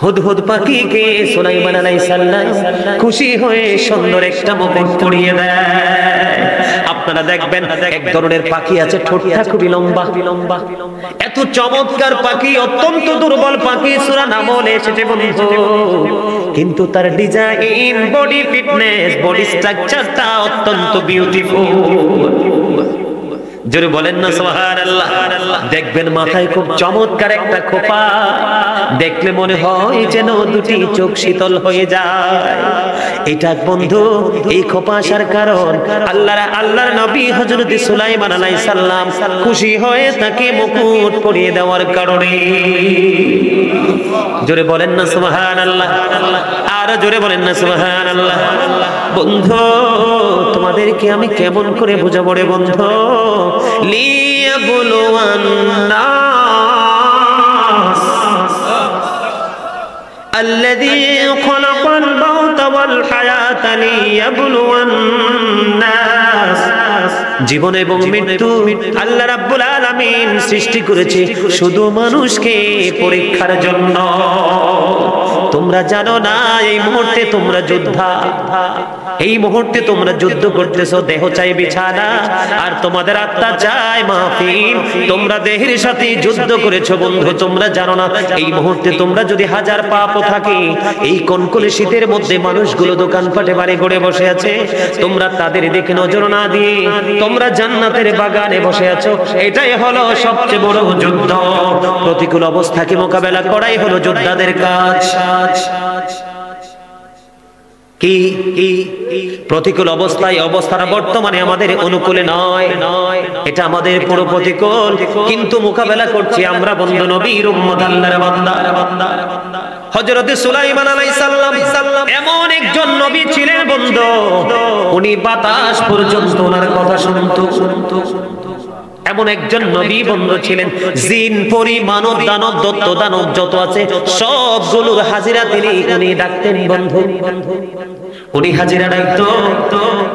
হুদহুদ পাখিকে সুলাইমান আলাইহিস সালাম খুশি হয়ে সুন্দর একটা মুকুট পরিয়ে দেয়। আপনারা দেখবেন এক ধরনের পাখি আছে, ঠোঁটটা খুবই লম্বা। এত চমৎকার পাখি, অত্যন্ত দুর্বল পাখি, সূরা নামলে এসেছে বন্ধু, কিন্তু তার ডিজাইন, বডি ফিটনেস, বডি স্ট্রাকচারটা অত্যন্ত বিউটিফুল। জোরে বলেন না সুবহানাল্লাহ। দেখবেন মাথায় খুব চমৎকার একটা খোপা, দেখলে মনে হয় যেন দুটি চোখ শীতল হয়ে যায়। এটা বন্ধু, এই খোপা আসার কারণ আল্লাহর নবী হযরত সুলাইমান আলাইহিস সালাম খুশি হয়ে তাকে মুকুট পরিয়ে দেওয়ার কারণে। জোরে বলেন না সুবহানাল্লাহ, আর জোরে বলেন না সুবহানাল্লাহ। বন্ধু, তোমাদেরকে আমি কেমন করে বুঝাবো রে বন্ধু? লিয়াবলুওয়ান্নাস আল্লাযী খালাকাল মাউতা ওয়াল হায়াতা লিয়াবলুওয়ান্নাস। জীবন এবং মৃত্যু আল্লাহ রাব্বুল আলামিন সৃষ্টি করেছে শুধু মানুষকে পরীক্ষার জন্য। তোমরা জানো না এই মুহূর্তে তোমরা যোদ্ধা, এই মুহূর্তে তোমরা যুদ্ধ করতেছো, দেহ চাই বিছানা আর তোমাদের আত্মা চায় মাহফিল। তোমরা দেহের সাথে যুদ্ধ করেছো বন্ধু, তোমরা জানো না এই মুহূর্তে তোমরা যদি হাজার পাপও থাকে, এই কনকনে শীতের মধ্যে মানুষগুলো দোকানপাটে বাড়ি ঘরে বসে আছে, তোমরা তাদের দিকে নজর না দিয়ে তোমরা জান্নাতের বাগানে বসে আছো। এটাই হলো সবচেয়ে বড় যুদ্ধ। প্রতিকূল অবস্থাকে মোকাবেলা করাই হলো যোদ্ধাদের কাজ। কি প্রতিকূল অবস্থাটা বর্তমানে আমাদের অনুকূলে নয়, এটা আমাদের পুরো প্রতিকূল, কিন্তু মোকাবেলা করছি আমরা বন্ধু নবীর উম্মত, আল্লাহর বান্দা। হযরত সুলাইমান আলাইহিস সালাম এমন একজন নবী ছিলেন বন্ধু, উনি বাতাস পর্যন্ত ওনার কথা শুনতো। এমন একজন নবী বন্ধু ছিলেন, জিন, পরী, মানব, দানব, দত্ত দানব যত আছে সবগুলোর হাজিরা উনি ডাকতেন বন্ধু। উনি হাজিরা ডাকতো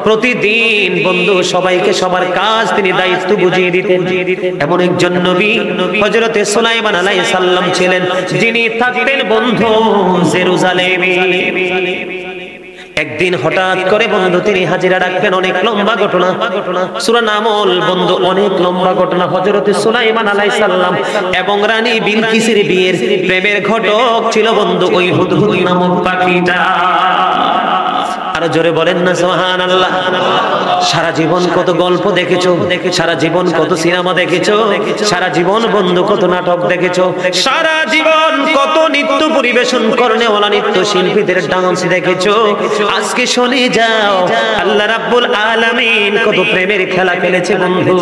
প্রতিদিন বন্ধু, সবাইকে সবার কাজ তিনি দায়িত্ব বুঝিয়ে দিতেন। এমন একজন নবী হযরত সুলাইমান আলাইহিস সালাম ছিলেন, যিনি থাকতেন বন্ধু জেরুজালেমে। একদিন হঠাৎ করে বন্ধু তিনি হাজিরা ডাকবেন। অনেক লম্বা ঘটনা, সূরা নামল বন্ধু, অনেক লম্বা ঘটনা। হযরত সুলাইমান আলাইহিস সালাম এবং রানী বিলকিসের বিয়ের প্রেমের ঘটক ছিল বন্ধু ওই হুদহুদ নামক পাখিটা। আরো জোরে বলেন না সুবহানাল্লাহ। সারা জীবন কত গল্প দেখেছো, সারা জীবন কত সিনেমা দেখেছো, সারা জীবন বন্ধু কত নাটক দেখেছো, সারা জীবন কত নৃত্য পরিবেশন করনেওয়ালা নৃত্য শিল্পীদের ডান্স দেখেছো। আজকে শুনে যাও আল্লাহ রাব্বুল আলামিন কত প্রেমের খেলা খেলেছে বন্ধু।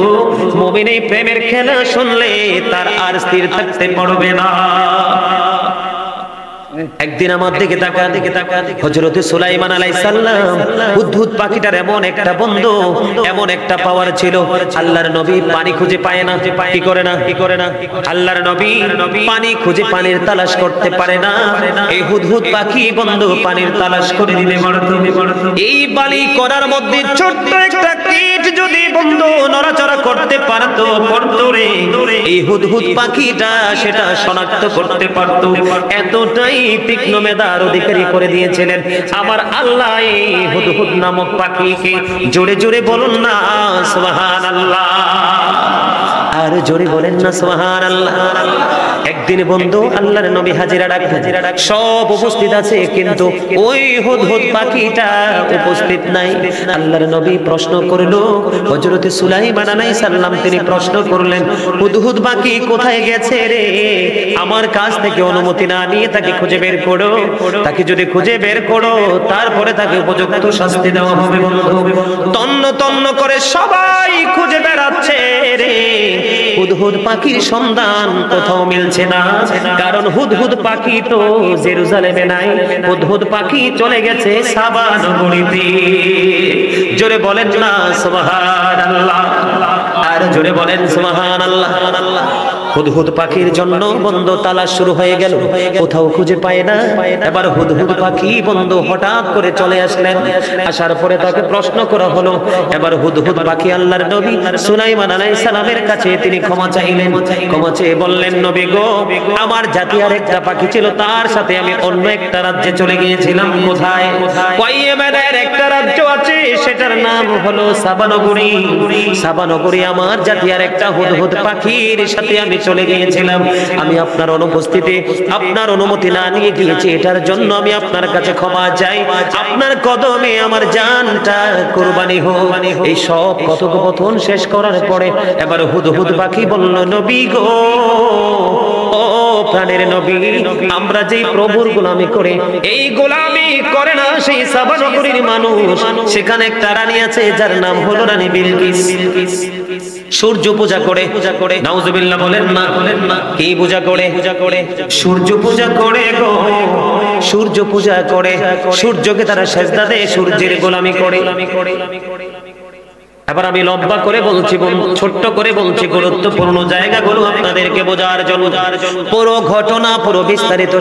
মুমিন এই প্রেমের খেলা শুনলে তার আর স্থির থাকতে পারবে না। একদিন আমার দিকে তাকা, হযরত সুলাইমান আলাইহিস সালাম হুদহুদ পাখিটার এমন একটা বন্ধু, এমন একটা পাওয়ার ছিল, আল্লাহর নবী পানি খুঁজে পায় না। কি করে না আল্লাহর নবী পানি খুঁজে পানির তালাশ করতে পারে না। এই হুদহুদ পাখি বন্ধু পানির তালাশ করে দিতে পারত। এই বালি করার মধ্যে ছোট্ট একটা কীট যদি বন্ধু নড়াচড়া করতে পারতো রে, এই হুদহুদ পাখিটা সেটা শনাক্ত করতে পারত। এতটাই তীক্ষ্ণ মেধার অধিকারী করে দিয়েছিলেন আমার আল্লাহ এই হুদহুদ নামক পাখিকে। জোরে জোরে বলুন না সুবহানাল্লাহ, আর জোরে বলেন না সুবহানাল্লাহ। একদিন বন্ধু আল্লাহর নবী হাজিরা ডাক, সব উপস্থিত আছে কিন্তু ওই হুদহুদ পাখিটা উপস্থিত নাই। আল্লাহর নবী প্রশ্ন করলো, হযরত সুলাইমান আলাইহিস সালাম তিনি প্রশ্ন করলেন, হুদহুদ পাখি কোথায় গেছে রে? আমার কাছ থেকে অনুমতি না নিয়ে তাকে খুঁজে বের করো। তাকে যদি খুঁজে বের করো তারপরে তাকে উপযুক্ত শাস্তি দেওয়া হবে বন্ধু। তন্ন তন্ন করে সবাই খুঁজে বেড়াচ্ছে রে, হুদহুদ পাখির সন্ধান কোথাও মিলছে না। কারণ হুদহুদ পাখি তো জেরুজালেমে নাই, হুদহুদ পাখি চলে গেছে সাবা নগরীতে। জোরে বলেন না সুবহানাল্লাহ, আর জোরে বলেন সুবহানাল্লাহ। হুদহুদ পাখির জন্য বন্ধু তালাশ শুরু হয়ে গেল, কোথাও খুঁজে পায় না। এবার হুদহুদ পাখি বন্ধু হঠাৎ করে চলে আসলেন, আসার পরে তাকে প্রশ্ন করা হলো। এবার হুদহুদ পাখি আল্লাহর নবী সুলাইমান আলাইহিস সালামের কাছে তিনি ক্ষমা চাইলেন। ক্ষমা চেয়ে বললেন, নবী গো, আমার জাতি আর একটা পাখি ছিল, তার সাথে আমি অন্য একটা রাজ্যে চলে গিয়েছিলাম। কোথায়? ইয়ামেনের একটা রাজ্য আছে, সেটার নাম হলো সাবা নগরী। সাবা নগরী আমার জাতি আর একটা হুদহুদ পাখির সাথে আমি চলে গিয়েছিলাম। আমি আপনার অনুপস্থিতি, আপনার অনুমতি না নিয়ে গিয়েছি, এটার জন্য আমি আপনার কাছে ক্ষমা চাই। আপনার কদমে আমার জানটা কুরবানি হোক। এই সব কথোপকথন শেষ করার পরে এবার হুদহুদ পাখি বলল, নবী গো, ও প্রাণের নবী, আমরা যেই প্রভুর গোলামি করে, এই গোলামি করে না সেই সাবা নগরীর মানুষ, সেখানে একটা রানী আছে যার নাম হলো রানী বিলকিস। সূর্য পূজা করে, নাউজুবিল্লাহ বলেন না, কি পূজা করে? সূর্য পূজা করে গো, সূর্য পূজা করে, সূর্যকে তারা সেজদা দেয়, সূর্যের গোলামি করে। এবার আমি লম্বা করে বলছি, ছোট্ট করে বলছি, গুরুত্বপূর্ণ জায়গাগুলো আপনাদেরকে বোঝার জন্য। পুরো ঘটনা, পুরো বিস্তারিত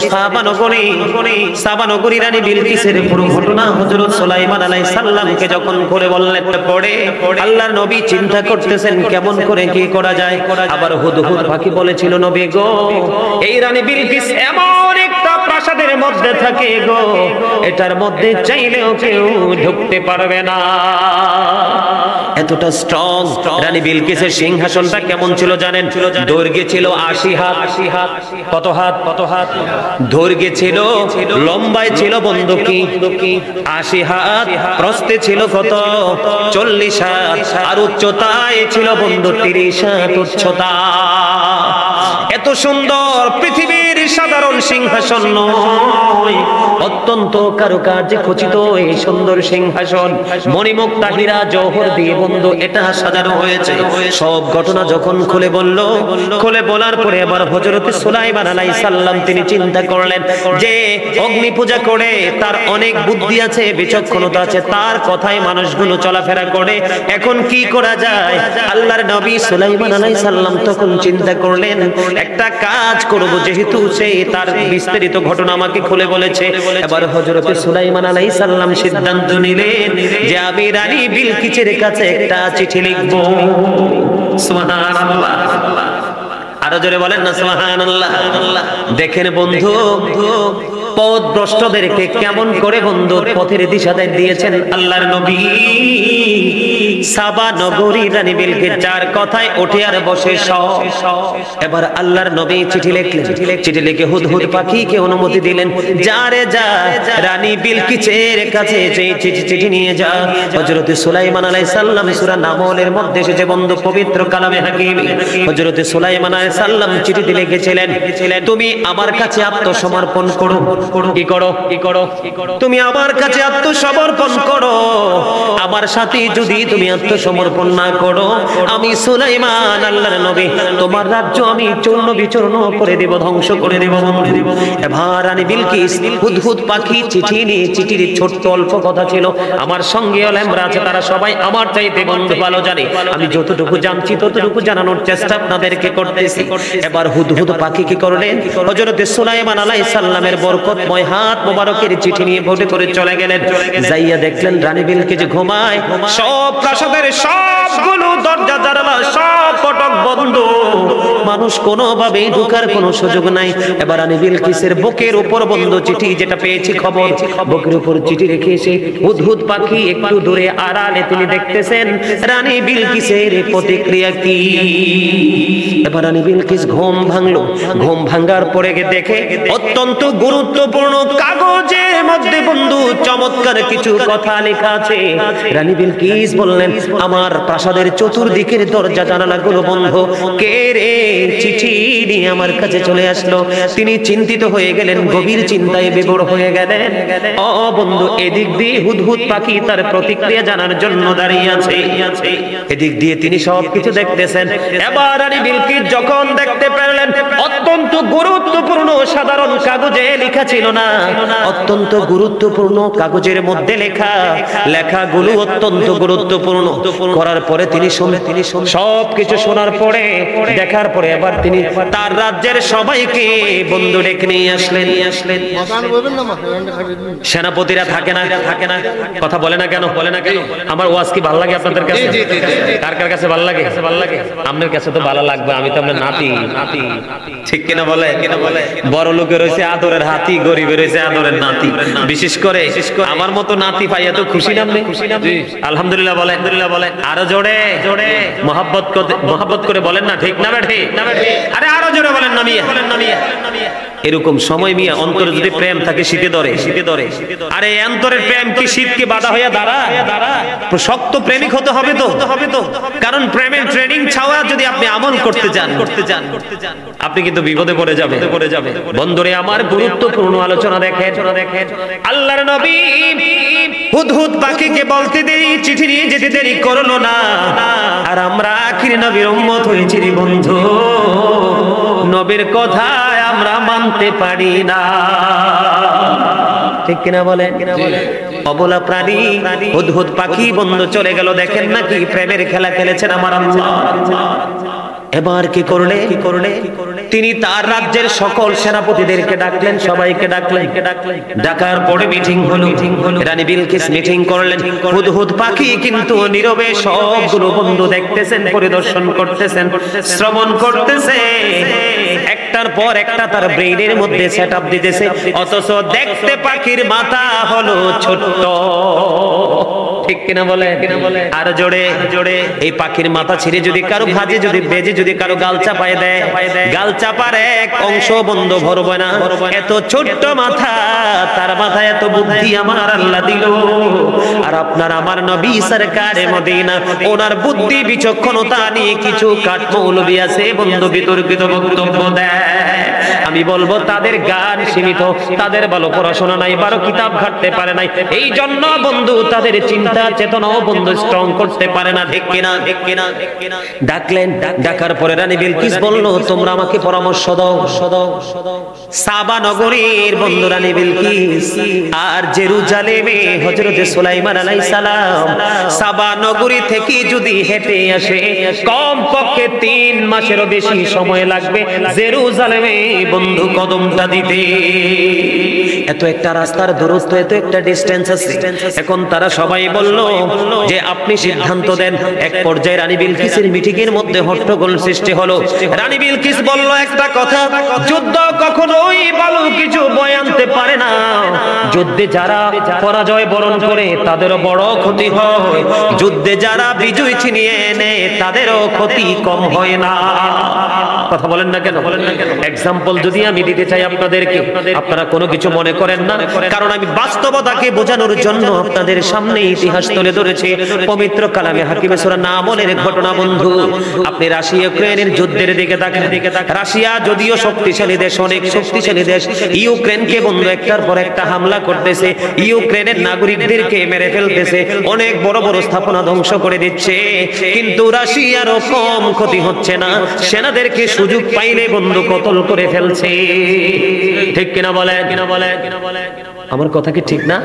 সাবা নগরী রানী বিলকিসের পুরো ঘটনা হযরত সুলাইমান আলাইহিস সালামকে যখন করে বললেন, পড়ে আল্লাহর নবী চিন্তা করতেছেন কেমন করে কি করা যায়। আবার হুদহুদ পাখি বলেছিল, নবী গো, এই রানী বিলকিস এমন একটা প্রাসাদের মধ্যে থাকে গো, এটার মধ্যে চাইলেও কেউ ঢুকতে পারবে না। এতটা স্ট্রং রানী বিলকিসের সিংহাসনটা কেমন ছিল জানেন? দৈর্ঘ্যে ছিল 80 হাত। কত হাত? দৈর্ঘ্যে ছিল, লম্বায় ছিল বন্ধু কি 80 হাত, প্রস্থে ছিল কত 40 হাত, আর উচ্চতায় ছিল বন্ধু 30 হাত উচ্চতা। এত সুন্দর পৃথিবীর সাধারণ সিংহাসন নয়, অত্যন্ত কারুকার্যে খচিত এই সুন্দর সিংহাসন, মণিমুক্তা হীরা জওহর দিয়ে বন্ধু এটা সাজানো হয়েছে। সব ঘটনা যখন খুলে বলল, খুলে বলার পরে এবার হযরত সুলাইমান আলাইহিস সালাম তিনি চিন্তা করলেন যে অগ্নি পূজা করে, তার অনেক বুদ্ধি আছে, বিচক্ষণতা আছে, তার কথায় মানুষগুলো চলাফেরা করে, এখন কি করা যায়? আল্লাহর নবী সুলাইমান আলাইহিস সালাম তখন চিন্তা করলেন, একটা কাজ করব, যেহেতু সে তার বিস্তারিত ঘটনা আমাকে খুলে বলেছে। এবার হযরত সুলাইমান আলাইহিস সালাম সিদ্ধান্ত নিলেন যে আমি রানী বিলকিসের কাছে একটা চিঠি লিখব। সুবহানাল্লাহ, আরো জোরে বলেন না সুবহানাল্লাহ। দেখেন বন্ধু, পথভ্রষ্টদেরকে কেমন করে বন্ধু পথের দিশা দিয়েছেন আল্লাহর নবী। সাবা নগরী রানী বিলকিস যার কথায় ওঠে আর বসে সব। এবার আল্লাহর নবী চিঠি লিখলেন, চিঠি লিখে হুদহুদ পাখিকে অনুমতি দিলেন, যা রে যা, রানী বিলকিসের কাছে যে চিঠি নিয়ে যা। হযরত সুলাইমান আলাইহিস সালাম সূরা নামলের মধ্যে এসেছে বন্ধু, পবিত্র কালামে হাকিম। হযরত সুলাইমান আলাইহিস সালাম চিঠিতে লিখেছিলেন, তুমি আমার কাছে আত্মসমর্পণ করো। কি করো? তুমি আমার কাছে আত্মসমর্পণ করো। আমার সাথে যদি তুমি আত্মসমর্পণ না করো, আমি সুলাইমান আল্লাহর নবী তোমার রাজ্য আমি চূর্ণ বিচূর্ণ করে দেব, ধ্বংস করে দেব। এবার রানী বিলকিস হুদহুদ পাখি চিঠি নিয়ে, চিঠির ছোট্ট অল্প কথা ছিল, আমার সঙ্গে আলেমরা আছে, তারা সবাই আমার চাইতে বন্ধু ভালো জানে, আমি যতটুকু জানছি ততটুকু জানানোর চেষ্টা আপনাদেরকে করতেছি। এবার হুদহুদ পাখি কি করলেন? হযরত সুলাইমান আলাইহিস সালামের বরকতময় হাত মোবারকের চিঠি নিয়ে ভোটে করে চলে গেলেন। যাইয়া দেখলেন রানী বিলকিস ঘুমায়, সব প্রাসাদের সবগুলো দরজা জানালা সব ফটক বন্ধ, মানুষ কোনোভাবে ঢোকার কোনো সুযোগ নাই। এবার রানী বিলকিসের বুকের উপর বন্ধ চিঠি, যেটা পেয়েছি খবর, বুকের উপর চিঠি রেখে এসে হুদহুদ পাখি একটু দূরে আড়ালে তিনি দেখতেছেন রানী বিলকিসের প্রতিক্রিয়া কি। এবার রানী বিলকিস ঘুম ভাঙলো, ঘুম ভাঙার পরে দেখে অত্যন্ত গুরুত্বপূর্ণ কাগজের মধ্যে বন্ধু চমৎকার কিছু কথা লেখা আছে। রানী বিলকিস বললেন, আমার প্রাসাদের চতুর্দিকের দরজা জানালাগুলো বন্ধ, কে রে চিঠি নিয়ে আমার কাছে চলে আসলো? তিনি চিন্তিত হয়ে গেলেন, গভীর চিন্তায় বিভোর হয়ে গেলেন। ও বন্ধু, এদিক দিয়ে হুদহুদ পাখি তার প্রতিক্রিয়া জানার জন্য দাঁড়িয়ে আছে, এদিক দিয়ে তিনি সবকিছু দেখতেছেন। এবার রানী বিলকিস যখন দেখতে পেলেন অত্যন্ত গুরুত্বপূর্ণ সাদা সাধারণ কাগজে লেখা ছিল না, অত্যন্ত গুরুত্বপূর্ণ কাগজের মধ্যে লেখাগুলো অত্যন্ত গুরুত্বপূর্ণ। করার পরে তিনি সবকিছু শোনার পরে দেখার পরে এবার তিনি তার রাজ্যের সবাইকে বন্ধু ডেকে নিয়ে আসলেন। সেনাপতিরা থাকে না কথা বলে না কেন? আমার ওয়াজ কি ভালো লাগে আপনাদের কাছে? কার কার কাছে ভালো লাগে? আপনার কাছে তো ভালো লাগবে, আমি তো আপনার নাতি। ঠিক কিনা বলে? বড় লোকের রয়েছে আদরের হাতি, গরিবের রয়েছে আদরের নাতি। বিশেষ করে আমার মতো নাতি পাইয়া তো খুশি না? আলহামদুলিল্লাহ বলেন। আরো জোরে মহব্বত করে বলেন না, ঠিক না বেঠে? আরে আরো জোরে বলেন না মিয়া। এরকম সময় মিয়া অন্তরে যদি প্রেম থাকে শীতে ধরে। আরে অন্তরের প্রেম কি শীতকে বাধা হইয়া দাঁড়ায়? শক্ত প্রেমিক হতে হবে তো। কারণ প্রেমের ট্রেনিং ছাড়া যদি আপনি আমল করতে যান আপনি কিন্তু বিপদে পড়ে যাবে। বন্ধুরে আমার গুরুত্বপূর্ণ আলোচনা দেখেন। আল্লাহর নবী হুদহুদ পাখিকে বলতে দেরি, চিঠি নিয়ে যেতে দেরি করলো না। আর আমরা আখির নবীর উম্মত হয়েছি রে বন্ধু, নবীর কথায় আমরা মানতে পারি না। ঠিক কিনা বলেন? অবলা প্রাণী হুদহুদ পাখি বন্ধু চলে গেল। দেখেন নাকি প্রেমের খেলা খেলেছেন আমার আল্লাহ। এবার কি করলে? তিনি তার রাজ্যের সকল সেনাপতিদেরকে ডাকলেন, সবাইকে ডাকলেন। ডাকার পরে মিটিং হলো। রানী বিলকিস মিটিং করলেন। হুদহুদ পাখি কিন্তু নীরবে সবগুলো বন্ধু দেখতেছেন, পরিদর্শন করতেছেন, শ্রবণ করতেছে। একটার পর একটা তার ব্রেইনের মধ্যে সেটআপ দিতেছে, অথচ দেখতে পাখির মাথা হলো ছোট্ট। ঠিক কিনা বলে? আর জোরে এই পাখির মাথা ছিঁড়ে যদি কারো ভাজে, যদি বেজে, যদি কারো গাল চাপায় দেয়, গাল চাপার এক অংশ বন্ধ ভরবে না। এত ছোট্ট মাথা, তার মাথায় এত বুদ্ধি আমার আল্লাহ দিল। আর আপনার আমার নবী সরকারে মদিনা, ওনার বুদ্ধি বিচক্ষণতা নিয়ে কিছু কাঠমৌলবী আছে বন্ধু বিতর্কিত বক্তব্য দেয়। আমি বলবো তাদের জ্ঞান সীমিত, তাদের ভালো পড়াশোনা নাই, বারো কিতাব ঘাটতে পারে নাই, এই জন্য বন্ধু তাদের চিন্তা চেতনাও বন্ধু স্ট্রং করতে পারে না। ঠিক কিনা? ডাকলেন। ডাকার পরে রানী বিলকিস বলল, তোমরা আমাকে পরামর্শ দাও। সাবা নগরীর বন্ধু রানী বিলকিস আর জেরুজালেমে হযরতে সুলাইমান আলাইহিস সালাম সাবা নগরী থেকে যদি হেঁটে আসে, কম পক্ষে 3 মাসেরও বেশি সময় লাগবে জেরুজালেমে বন্ধু কদমটা দিতে। এত একটা রাস্তার দূরত্ব, এত একটা ডিসটেন্স আছে। এখন তারা সবাই বলল যে আপনি সিদ্ধান্ত দেন। এক পর্যায়ে রানী বিলকিসের মিটিং এর মধ্যে হট্টগোল সৃষ্টি হলো। রানী বিলকিস বলল একটা কথা, যুদ্ধ কখনোই ভালো কিছু বয়ে আনতে পারে না। যুদ্ধে যারা পরাজয় বরণ করে তাদেরও বড় ক্ষতি হয়, যুদ্ধে যারা বিজয় ছিনিয়ে এনে তাদেরও ক্ষতি কম হয় না। কথা বলেন না কেন? এক্সাম্পল যদি আমি দিতে চাই আপনাদেরকে, আপনারা কোনো কিছু মনে করেন না, কারণ আমি বাস্তবতাকে বোঝানোর জন্য আপনাদের সামনে ইতিহাস তুলে ধরেছি। পবিত্র কালামে হাকিমে সূরা নামলের ঘটনা বন্ধু। আপনি রাশিয়া ইউক্রেনের যুদ্ধের দিকে তাকান। রাশিয়া যদিও শক্তিশালী দেশ, অনেক শক্তিশালী দেশ, ইউক্রেনকে বন্ধু একটার পর একটা হামলা করতেছে, ইউক্রেনের নাগরিকদেরকে মেরে ফেলতেছে, অনেক বড় বড় স্থাপনা ধ্বংস করে দিচ্ছে, কিন্তু রাশিয়ারও কম ক্ষতি হচ্ছে না। সেনাদেরকে সুযোগ পাইলে বন্ধু কতল করে ফেলছে। ঠিক কিনা বলে? আমার কথা কি ঠিক না?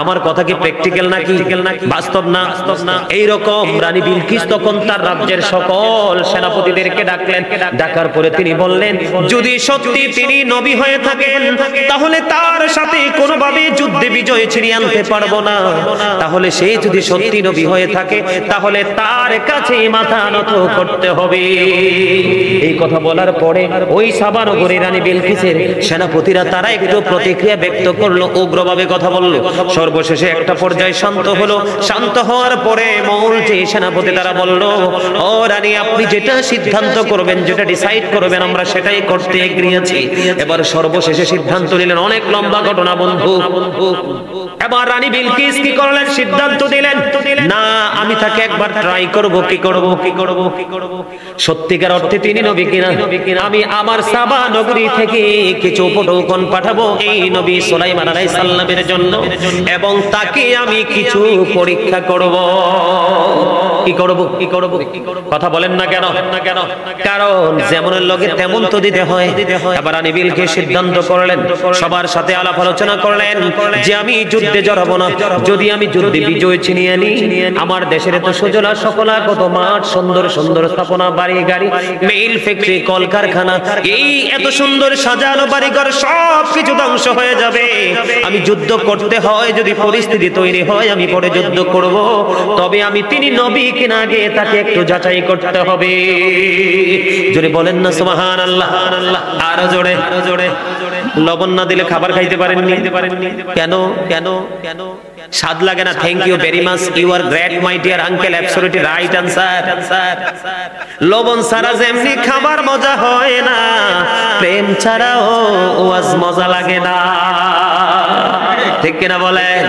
আমার কথা কি প্র্যাকটিক্যাল নাকি বাস্তব না? এইরকম রানী বিলকিস তখন তার রাজ্যের সকল সেনাপতিদেরকে ডাকলেন। ডাকার পরে তিনি বললেন, যদি সত্যি তিনি নবী হয়ে থাকেন তাহলে তার সাথে কোনোভাবে যুদ্ধে বিজয় ছিনিয়ে আনতে পারবো না। তাহলে সে যদি সত্যি নবী হয়ে থাকে তাহলে তার কাছে মাথা নত করতে হবে। এই কথা বলার পরে ওই সাবা নগরী রানী বিলকিসের সেনাপতিরা তারা একটু প্রতিক্রিয়া ব্যক্ত করলো, উগ্রভাবে কথা বললো। সর্বশেষে একটা পর্যায়ে শান্ত হলো। শান্ত হওয়ার পরে মৌল যে সেনাপতি তারা বললো, ও রানী আপনি যেটা সিদ্ধান্ত করবেন, যেটা ডিসাইড করবেন আমরা সেটাই করতে এগ্রি আছি। এবার সর্বশেষে সিদ্ধান্ত নিলেন। অনেক লম্বা ঘটনা বন্ধু। এবার রানী বিলকিস কি করলেন? সিদ্ধান্ত দিলেন, না আমি তাকে একবার ট্রাই করব। কি করব? সত্যিকার অর্থে তিনি নবী কিনা আমি আমার সাবা নগরী থেকে কিছু উপঢৌকন পাঠাবো এই নবী সুলাইমান আলাইহিস সালামের জন্য, এবং তাকে আমি কিছু পরীক্ষা করব। কথা বলেন না কেন? কারণ যেমনের লগে তেমন তো দিতে হয়। এবার রানী বিলকিস সিদ্ধান্ত করলেন, সবার সাথে আলাপ আলোচনা করলেন যে আমি যুদ্ধে জড়াবো না। যদি আমি যুদ্ধে বিজয় ছিনিয়ে আনি, আমার দেশের এত সুজলা সকলা কত মাঠ, সুন্দর সুন্দর স্থাপনা, বাড়ি গাড়ি, মিল, ফ্যাক্টরি, কলকারখানা, এই এত সুন্দর সাজানো বাড়িঘর সব কিছু ধ্বংস হয়ে যাবে। আমি যুদ্ধ করতে হয়, যদি পরিস্থিতি তৈরি হয় আমি পরে যুদ্ধ করব। তবে আমি তিনি নবী কিনা আগে তাকে একটু যাচাই করতে হবে। জোরে বলেন না সুবহানাল্লাহ। আরো জোরে। লবণ না দিলে খাবার খাইতে পারেননি? কেন? স্বাদ লাগে না? Thank you very much, you are great my dear uncle, absolutely right answer. লবণ ছাড়া যেমনি খাবার মজা হয় না, প্রেম ছাড়াও ওয়াজ মজা লাগে না। ঠিক কিনা বলেন?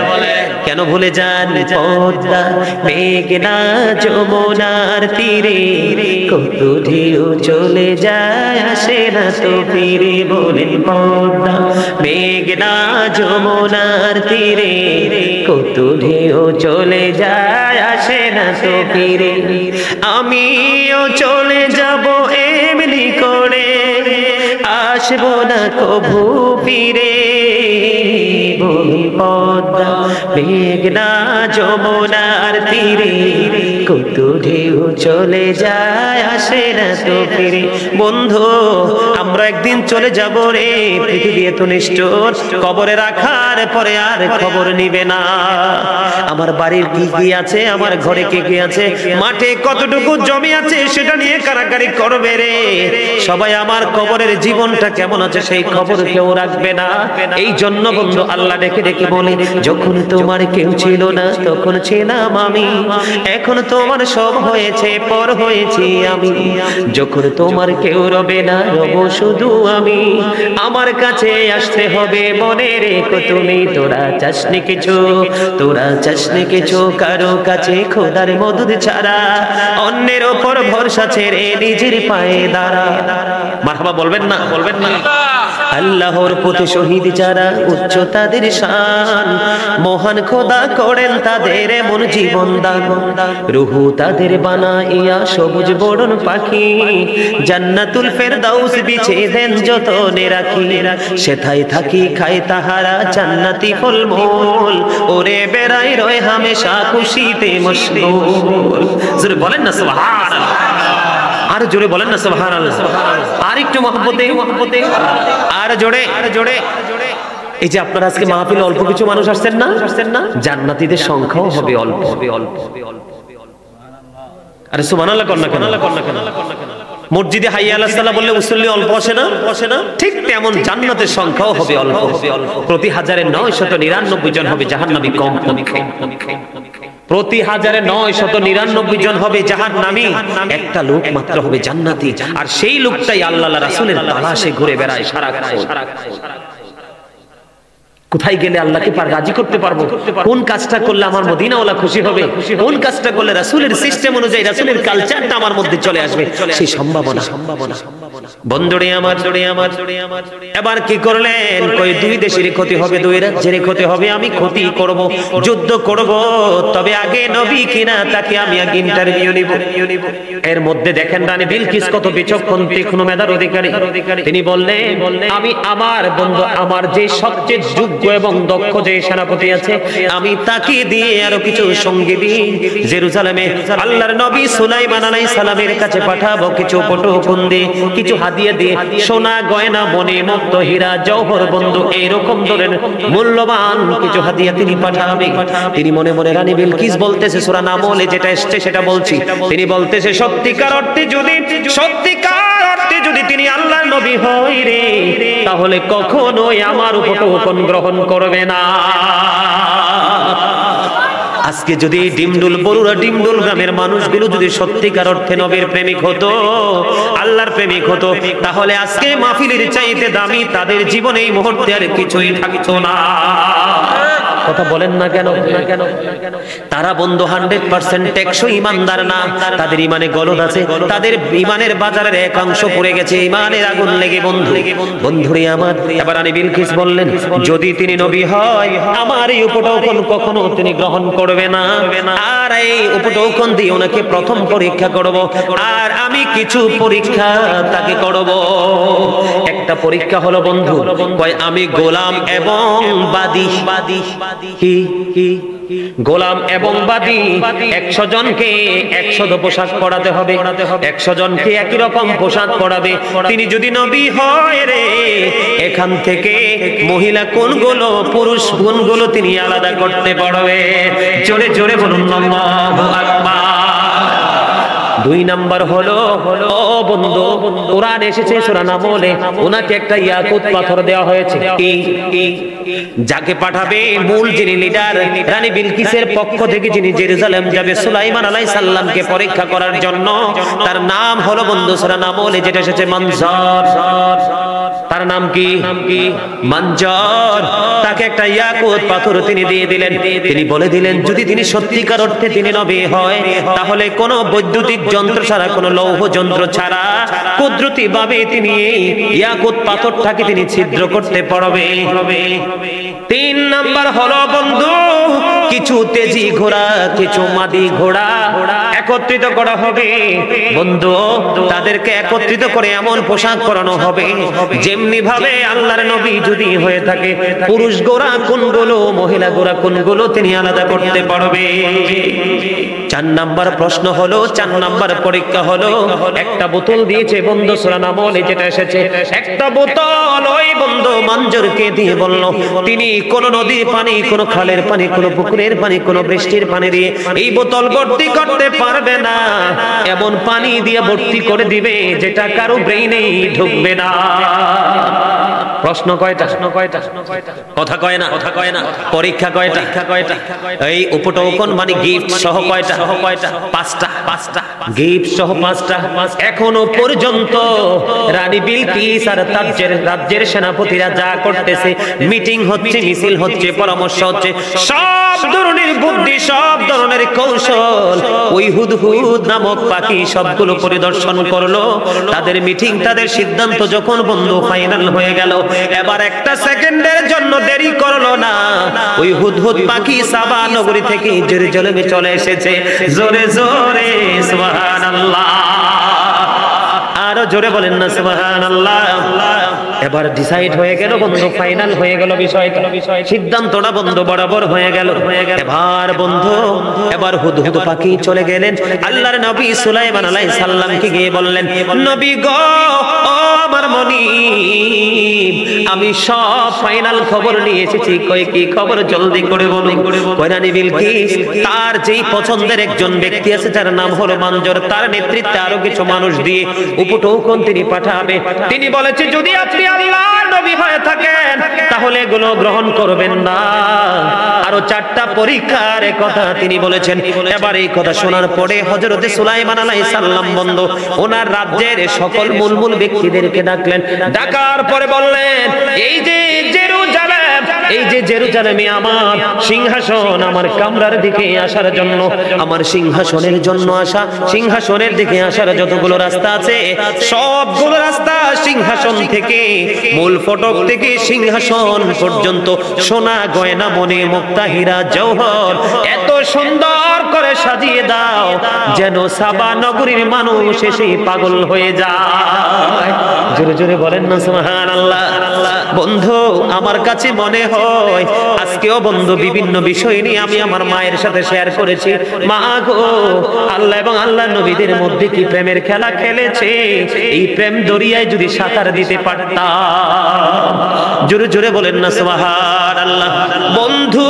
কেন ভুলে যান পদ্মা মেঘনা যমুনার তীরে, কত ঢেউ চলে যায় আসে না তো ফিরে। বলেন পদ্মা মেঘনা যমুনার তীরে, কত ঢেউ চলে যায় আসে না তো ফিরে। আমিও চলে যাব এমনি করে, আসবো না কভু ফিরে। পদ্মা মেঘনা যমুনার তীরে, কত ঢেউ চলে যায় আসে না তো ফিরে। বন্ধু, আমরা একদিন চলে যাব রে, পৃথিবী এত নিষ্ঠুর, কবরে রাখার পরে আর খবর নিবে না। আমার বাড়ির কি কি আছে, আমার ঘরে কি কি আছে, মাঠে কতটুকু জমি আছে সেটা নিয়ে কারাকারি করবে রে। সবাই আমার কবরের জীবনটা কেমন আছে সেই খবর কেউ রাখবে না। এই জন্য বন্ধু আল্লাহ ডেকে ডেকে বলে, যখন তোমার কেউ ছিল না তখন ছিলাম আমি, এখন তোমার সব হয়েছে, পর হয়েছি আমি। যখন তোমার কেউ রবে না, রব শুধু আমি। আমার কাছে আসতে হবে মনে রেখো তুমি, তোরা চাসনি কিছু কারো কাছে খোদার মদদ ছাড়া, অন্যের ওপর ভরসা ছেড়ে নিজের পায়ে দাঁড়া। মারহাবা বলবেন না? আল্লাহর পথে শহীদ যারা, উচ্চ তাদের শান, মহান খোদা করেন তাদের এমন জীবন দান। রুহু তাদের বানাইয়া সবুজ বরণ পাখি, জান্নাতুল ফেরদাউস বিছে দেন যতনে রাখি। সেথায় থাকি খায় তাহারা জান্নাতি ফলমূল, ওরে বেড়াই রয় হামেশা খুশিতে মশগুল। জোরে বলেন না সুবহানাল্লাহ। আর জোরে বলেন না সুবহানাল্লাহ। আর একটু মহব্বতে, আর জোরে। এই যে আপনারা আজকে মাহফিলে অল্প কিছু মানুষ আসছেন না, জান্নাতীদের সংখ্যাও হবে অল্প। আরে সুবহানাল্লাহ কর না কেন? মসজিদে হাইয়া আলাস সালাহ বললে মুসল্লি অল্প আসে না? ঠিক তেমন জান্নাতের সংখ্যাও হবে অল্প। প্রতি 1999 জন হবে জাহান্নামী, কম পক্ষে প্রতি 1999 জন হবে জাহান্নামী, একটা লোক মাত্র হবে জান্নাতি। আর সেই লোকটাই আল্লাহ রাসূলের তালাশে ঘুরে বেড়ায় সারাক্ষণ। কোথায় গেলে আল্লাহকে রাজি করতে পারবো, কোন কাজটা করলে আমার মদিনাওয়ালা খুশি হবে, কোন কাজটা করলে রাসূলের সিস্টেম অনুযায়ী রাসূলের কালচারটা আমার মধ্যে চলে আসবে, সেই সম্ভাবনা। বন্ধুরে আমার, এবার কি করলেন? কই দুই দেশের ক্ষতি হবে, দুই রাজ্যের ক্ষতি হবে, আমি ক্ষতি করব, যুদ্ধ করব, তবে আগে নবী কিনা তাকে আমি আগে ইন্টারভিউ নিব। এর মধ্যে দেখেন রানী বিলকিস কত বিচক্ষণ, তীক্ষ্ণ মেধার অধিকারী। তিনি বললেন, আমি আমার বন্ধু, আমার যে সবচেয়ে যোগ্য এবং দক্ষ যে সেনাপতি আছে, আমি তাকে দিয়ে আরো কিছু সঙ্গী জেরুজালেমে আল্লাহর নবী সুলাইমান আলাইহিস সালামের কাছে পাঠাবো। কিছু পটুকুন্দি, কিছু হাদিয়া দিয়ে, সোনা গয়না, মণি মুক্ত, হীরা জওহর, বন্ধু এইরকম ধরনের মূল্যবান কিছু হাদিয়া তিনি পাঠাবে। তিনি মনে মনে রানী বিলকিস বলতেছে, সূরা নামলে যেটা এসেছে সেটা বলছি, তিনি বলতেছে সত্যিকার অর্থে যদি তিনি আল্লাহর নবী হয় রে, তাহলে কখনোই আমার উপটৌকন গ্রহণ করবে না। আজকে যদি ডিমডুল বরুড়া ডিমডুল গ্রামের মানুষগুলো যদি সত্যিকার অর্থে নবীর প্রেমিক হতো, আল্লাহর প্রেমিক হতো, তাহলে আজকে মাহফিলের চাইতে দামি তাদের জীবনে এই মুহূর্তে আর কিছুই থাকতো না। কথা বলেন না কেন? তারা বন্ধু 100% টেকসই ইমানদার না, তাদের ইমানে গলদ আছে, তাদের ইমানের বাজারের একাংশ পড়ে গেছে ইমানের আগুন লেগে। বন্ধুরে আমার, এবার রানী বিলকিস বললেন, যদি তিনি নবী হয় আমার এই উপটোকন কখনো তিনি গ্রহণ করবে না, আর এই উপটোকন দিয়ে ওনাকে প্রথম পরীক্ষা করব, আর আমি কিছু পরীক্ষা তাকে করব। একটা পরীক্ষা হলো বন্ধু, কয় আমি গোলাম এবং বাদী। কি গোলাম এবং বাদী 100 জনকে 100 পোশাক পরাতে হবে, 100 জনকে একই রকম পোশাক পরাবে। তিনি যদি নবী হয় রে, এখান থেকে মহিলা কোনগুলো পুরুষ কোনগুলো তিনি আলাদা করতে পারবে। জোরে জোরে বলুন আল্লাহু আকবার। 2 নাম্বার হলো, ও বন্ধু, কোরআন এসেছে সূরা নামলে ওনাকে একটা ইয়াকুত পাথর দেওয়া হয়েছে। যাকে পাঠাবে মূল যিনি লিডার রানী বিলকিসের পক্ষ থেকে, যিনি জেরুজালেম যাবে সুলাইমান আলাইহিস সালামকে পরীক্ষা করার জন্য, তার নাম হলো বন্ধু সূরা নামলে যেটা এসেছে মনজর। তার নাম কি? মনজর। তাকে একটা ইয়াকুত পাথর তিনি দিয়ে দিলেন। তিনি বলে দিলেন, যদি তিনি সত্যিকার অর্থে তিনি নবী হয়, তাহলে কোনো বৈদ্যুতিক যন্ত্র ছাড়া, কোনো লৌহ যন্ত্র ছাড়া কুদরতি ভাবে তিনি এই ইয়াকুত পাথরটাকে তিনি ছিদ্র করতে পারবে। 3 নাম্বার হলো বন্ধু, কিছু তেজি ঘোড়া, কিছু মাদি ঘোড়া একত্রিত করা হবে বন্ধু। তাদেরকে একত্রিত করে এমন পোশাক পরানো হবে যেমনি ভাবে আল্লাহর নবী যদি হয়ে থাকে, পুরুষ ঘোড়া কোনগুলো, মহিলা ঘোড়া কোনগুলো তিনি আলাদা করতে পারবে। 4 নাম্বার প্রশ্ন হলো, 4 নাম্বার পরীক্ষা হলো, একটা বোতল দিয়েছে বন্ধু সূরা নামলে যেটা এসেছে, একটা বোতল ওই বন্ধু মঞ্জুরকে দিয়ে বলল, তিনি কোন নদীর পানি, কোন খালের পানি, কোন পুকুরের পানি, কোন বৃষ্টির পানি দিয়ে এই বোতল ভর্তি করতে পারবে না, এমন পানি দিয়ে ভর্তি করে দিবে যেটা কারো ব্রেইনে ঢুকবে না। প্রশ্ন কয়টা? কথা কয় না। পরীক্ষা কয়টা? এই উপটোকন মানে গিফট সহ কয়টা? 5টা। গিফট সহ 5টা। এখনো পর্যন্ত রানী বিলকিস আর রাজ্যের সেনাপতিরা যা করতেছে, মিটিং হচ্ছে, মিছিল হচ্ছে, পরামর্শ হচ্ছে, সব ধরনের বুদ্ধি, সব ধরনের কৌশল ওই হুদহুদ নামক পাখি সবগুলো পরিদর্শন করলো। তাদের মিটিং, তাদের সিদ্ধান্ত যখন বন্ধু ফাইনাল হয়ে গেল, এবার একটা সেকেন্ডের জন্য দেরি করলো না, ওই হুদহুদ পাখি সাবা নগরী থেকে জেরুজালেমে চলে এসেছে। জোরে জোরে সুবহানাল্লাহ, আরো জোরে বলেন না সুবহানাল্লাহ। এবার ডিসাইড হয়ে গেল বন্ধু, ফাইনাল হয়ে গেল বিষয়টা, সিদ্ধান্তটা বন্ধু বরাবর হয়ে গেল। এবার বন্ধু, এবার হুদহুদ পাখি চলে গেলেন আল্লাহর নবী সুলাইমান আলাইহিস সালামকে গিয়ে বললেন, নবী গো, ও আমার মনিব, আমি সব ফাইনাল খবর নিয়ে এসেছি। কই কি খবর? জলদি করে বলুন। রানী বিলকিস তার যেই পছন্দের একজন ব্যক্তি আছে, যার নাম হলো মঞ্জর, তার নেতৃত্বে আরো কিছু মানুষ দিয়ে উপটোকন তিনি পাঠাবে। তিনি বলেছে, যদি আপনি আল্লাহর নবী হয়ে থাকেন তাহলে এগুলো গ্রহণ করবেন না। আরো 4টা পরীক্ষার কথা তিনি বলেছেন। এবার এই কথা শোনার পরে হযরতে সুলাইমান আলাইহিস সালাম বন্ধু ওনার রাজ্যের সকল মূল ব্যক্তিদেরকে ডাকলেন। ডাকার পরে বললেন, এই যে জেরুজালেমে আমার সিংহাসন, আমার কামরার দিকে আসার জন্য, আমার সিংহাসনের জন্য আসা, সিংহাসনের দিকে আসার যতগুলো রাস্তা আছে, সবগুলো রাস্তা সিংহাসন থেকে, মূল ফটক থেকে সিংহাসন পর্যন্ত সোনা গয়না মনে মুক্তা হীরা জওহর এত সুন্দর করে সাজিয়ে দাও যেন সাবা নগরীর মানুষ এসে পাগল হয়ে যায়। জোরে জোরে বলেন না সুবহানাল্লাহ। বন্ধু আমার কাছে মনে হয় আজকেও বন্ধু বিভিন্ন বিষয় নিয়ে আমি আমার মায়ের সাথে শেয়ার করেছি। মা গো, আল্লাহ এবং আল্লাহ নবীদের মধ্যে কি প্রেমের খেলা খেলেছে, এই প্রেম দরিয়ায় যদি সাঁতার দিতে পারতাম। জোরে জোরে বলেন না সুবহানাল্লাহ। বন্ধু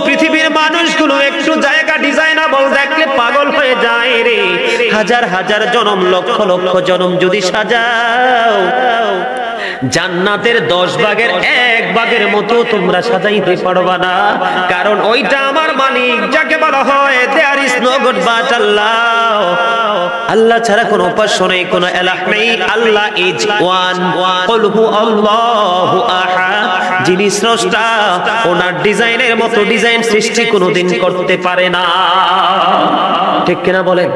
পৃথিবীর মানুষগুলো একটু জায়গা ডিজাইনেবল দেখলে পাগল হয়ে যায় রে। হাজার হাজার জনম, লক্ষ লক্ষ জনম যদি সাজাও, জান্নাতের 10 ভাগের 1 এক ভাগের মতো তোমরা সাজাইতে পারবা না, কারণ ওইটা আমার মালিক যাকে বলা হয় there is no god but Allah. Allah ছাড়া কোনো উপাস্য নেই, কোনো ইলাহ নেই। আল্লাহ ইজ ওয়ান। কুল হু আল্লাহু আহাদ। যিনি স্রষ্টা, ওনার ডিজাইনের মতো ডিজাইন সৃষ্টি কোনোদিন করতে পারে না। ঠিক কিনা বলেন?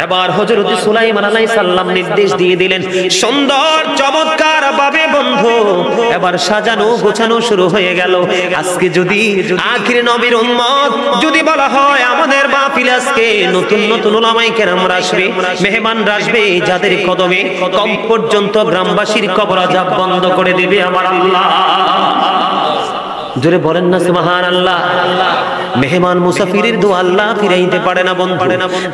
এবার হযরত সুলাইমান আলাইহিস সালাম নির্দেশ দিয়ে দিলেন, সুন্দর চমৎকার ভাবে বন্ধু এবার সাজানো গোছানো শুরু হয়ে গেল। আজকে যদি আখির নবীর উম্মত যদি বলা হয় আমাদের মাহফিলে আজকে নতুন নতুন উলামায়ে কেরামরা আসবে, মেহমানরা আসবে, যাদের কদমে কম পর্যন্ত গ্রামবাসীর কবর আযাব বন্ধ করে দিবে আমার আল্লাহ। জোরে বলেন না সুবহানাল্লাহ। মেহমান মুসাফিরের দোয়া আল্লাহ ফিরাইতে পারে না বন্ধু।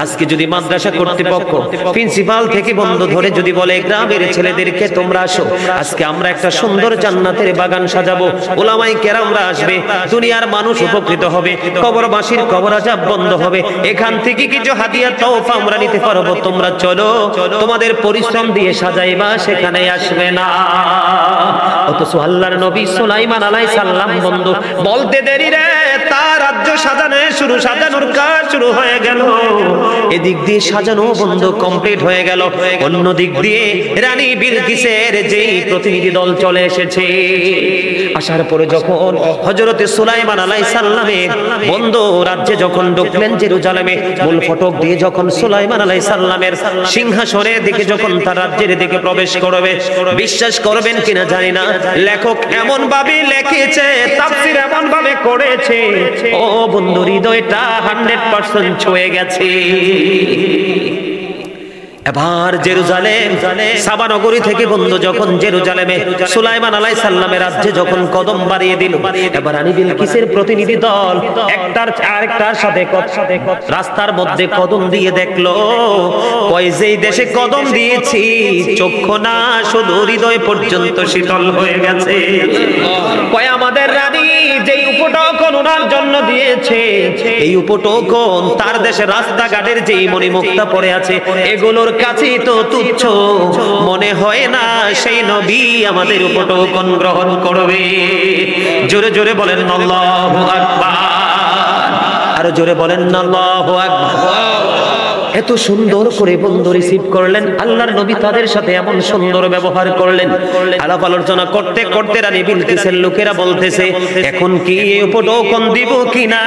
আজকে যদি মাদ্রাসা কর্তৃপক্ষ প্রিন্সিপাল থেকে বন্ধ ধরে যদি বলে গ্রামের ছেলেদেরকে তোমরা আসো, আজকে আমরা একটা সুন্দর জান্নাতের বাগান সাজাবো, উলামায়ে কেরামরা আসবে, দুনিয়ার মানুষ উপকৃত হবে, কবরবাসীর কবর আযাব বন্ধ হবে, এখান থেকে কিছু হাদিয়া তওফা আমরা নিতে পারবো, তোমরা চলো, তোমাদের পরিশ্রম দিয়ে সাজাইবা, সেখানে আসবে না। অথচ আল্লাহর নবী সুলাইমান আলাইহিস সালাম বন্ধু বলতে দেরি রে, তার রাজ্য সাজানোর কাজ শুরু হয়ে গেল। এদিক দিয়ে সাজানো বন্ধ কমপ্লিট হয়ে গেল, অন্য দিক দিয়ে রানী বিলকিসের যেই প্রতিনিধি দল চলে এসেছে। আসার পরে যখন হযরত সুলাইমান আলাইহিস সালামের বন্ধু রাজ্যে যখন ঢুকলেন জেরুজালেমে, মূল ফটক দিয়ে যখন সুলাইমান আলাইহিস সালামের সিংহাসনের দিকে যখন তার রাজ্যের দিকে প্রবেশ করবে, বিশ্বাস করবেন কিনা জানি না, লেখক এমন ভাবে লিখেছে, তাফসীর এমন ভাবে করেছে, ও বন্ধু হৃদয়টা 100% ছুঁয়ে গেছে। এবার জেরুজালেম সাবা নগরী থেকে বন্ধু যখন জেরুজালেমে সুলাইমান আলাইহিস সালামের রাজ্যে যখন কদম বাড়িয়ে দিল, এবার রানী বিলকিসের প্রতিনিধি দল একটার আরেকটার সাথে রাস্তার মধ্যে কদম দিয়ে দেখলো, কয় যেই দেশে কদম দিয়েছি চক্ষু না শুধু হৃদয় পর্যন্ত শীতল হয়ে গেছে। কয় আমাদের রানী যেই উপটকন ওনার জন্য দিয়েছে, এই উপটকন তার দেশে রাস্তাঘাটের যেই মণিমুক্তা পড়ে আছে, এগুলোর কাছে তো তুচ্ছ মনে হয় না সেই নবী আমাদের উপটকন গ্রহণ করবে। জোরে জোরে বলেন আল্লাহু আকবার, আরো জোরে বলেন আল্লাহু আকবার। এত সুন্দর করে বন্ধু রিসিভ করলেন আল্লাহর নবী, তাদের সাথে এমন সুন্দর ব্যবহার করলেন। আলাপ আলোচনা করতে করতে রানী বিলকিসের লোকেরা বলতেছে এখন কি উপটকন দিব কিনা,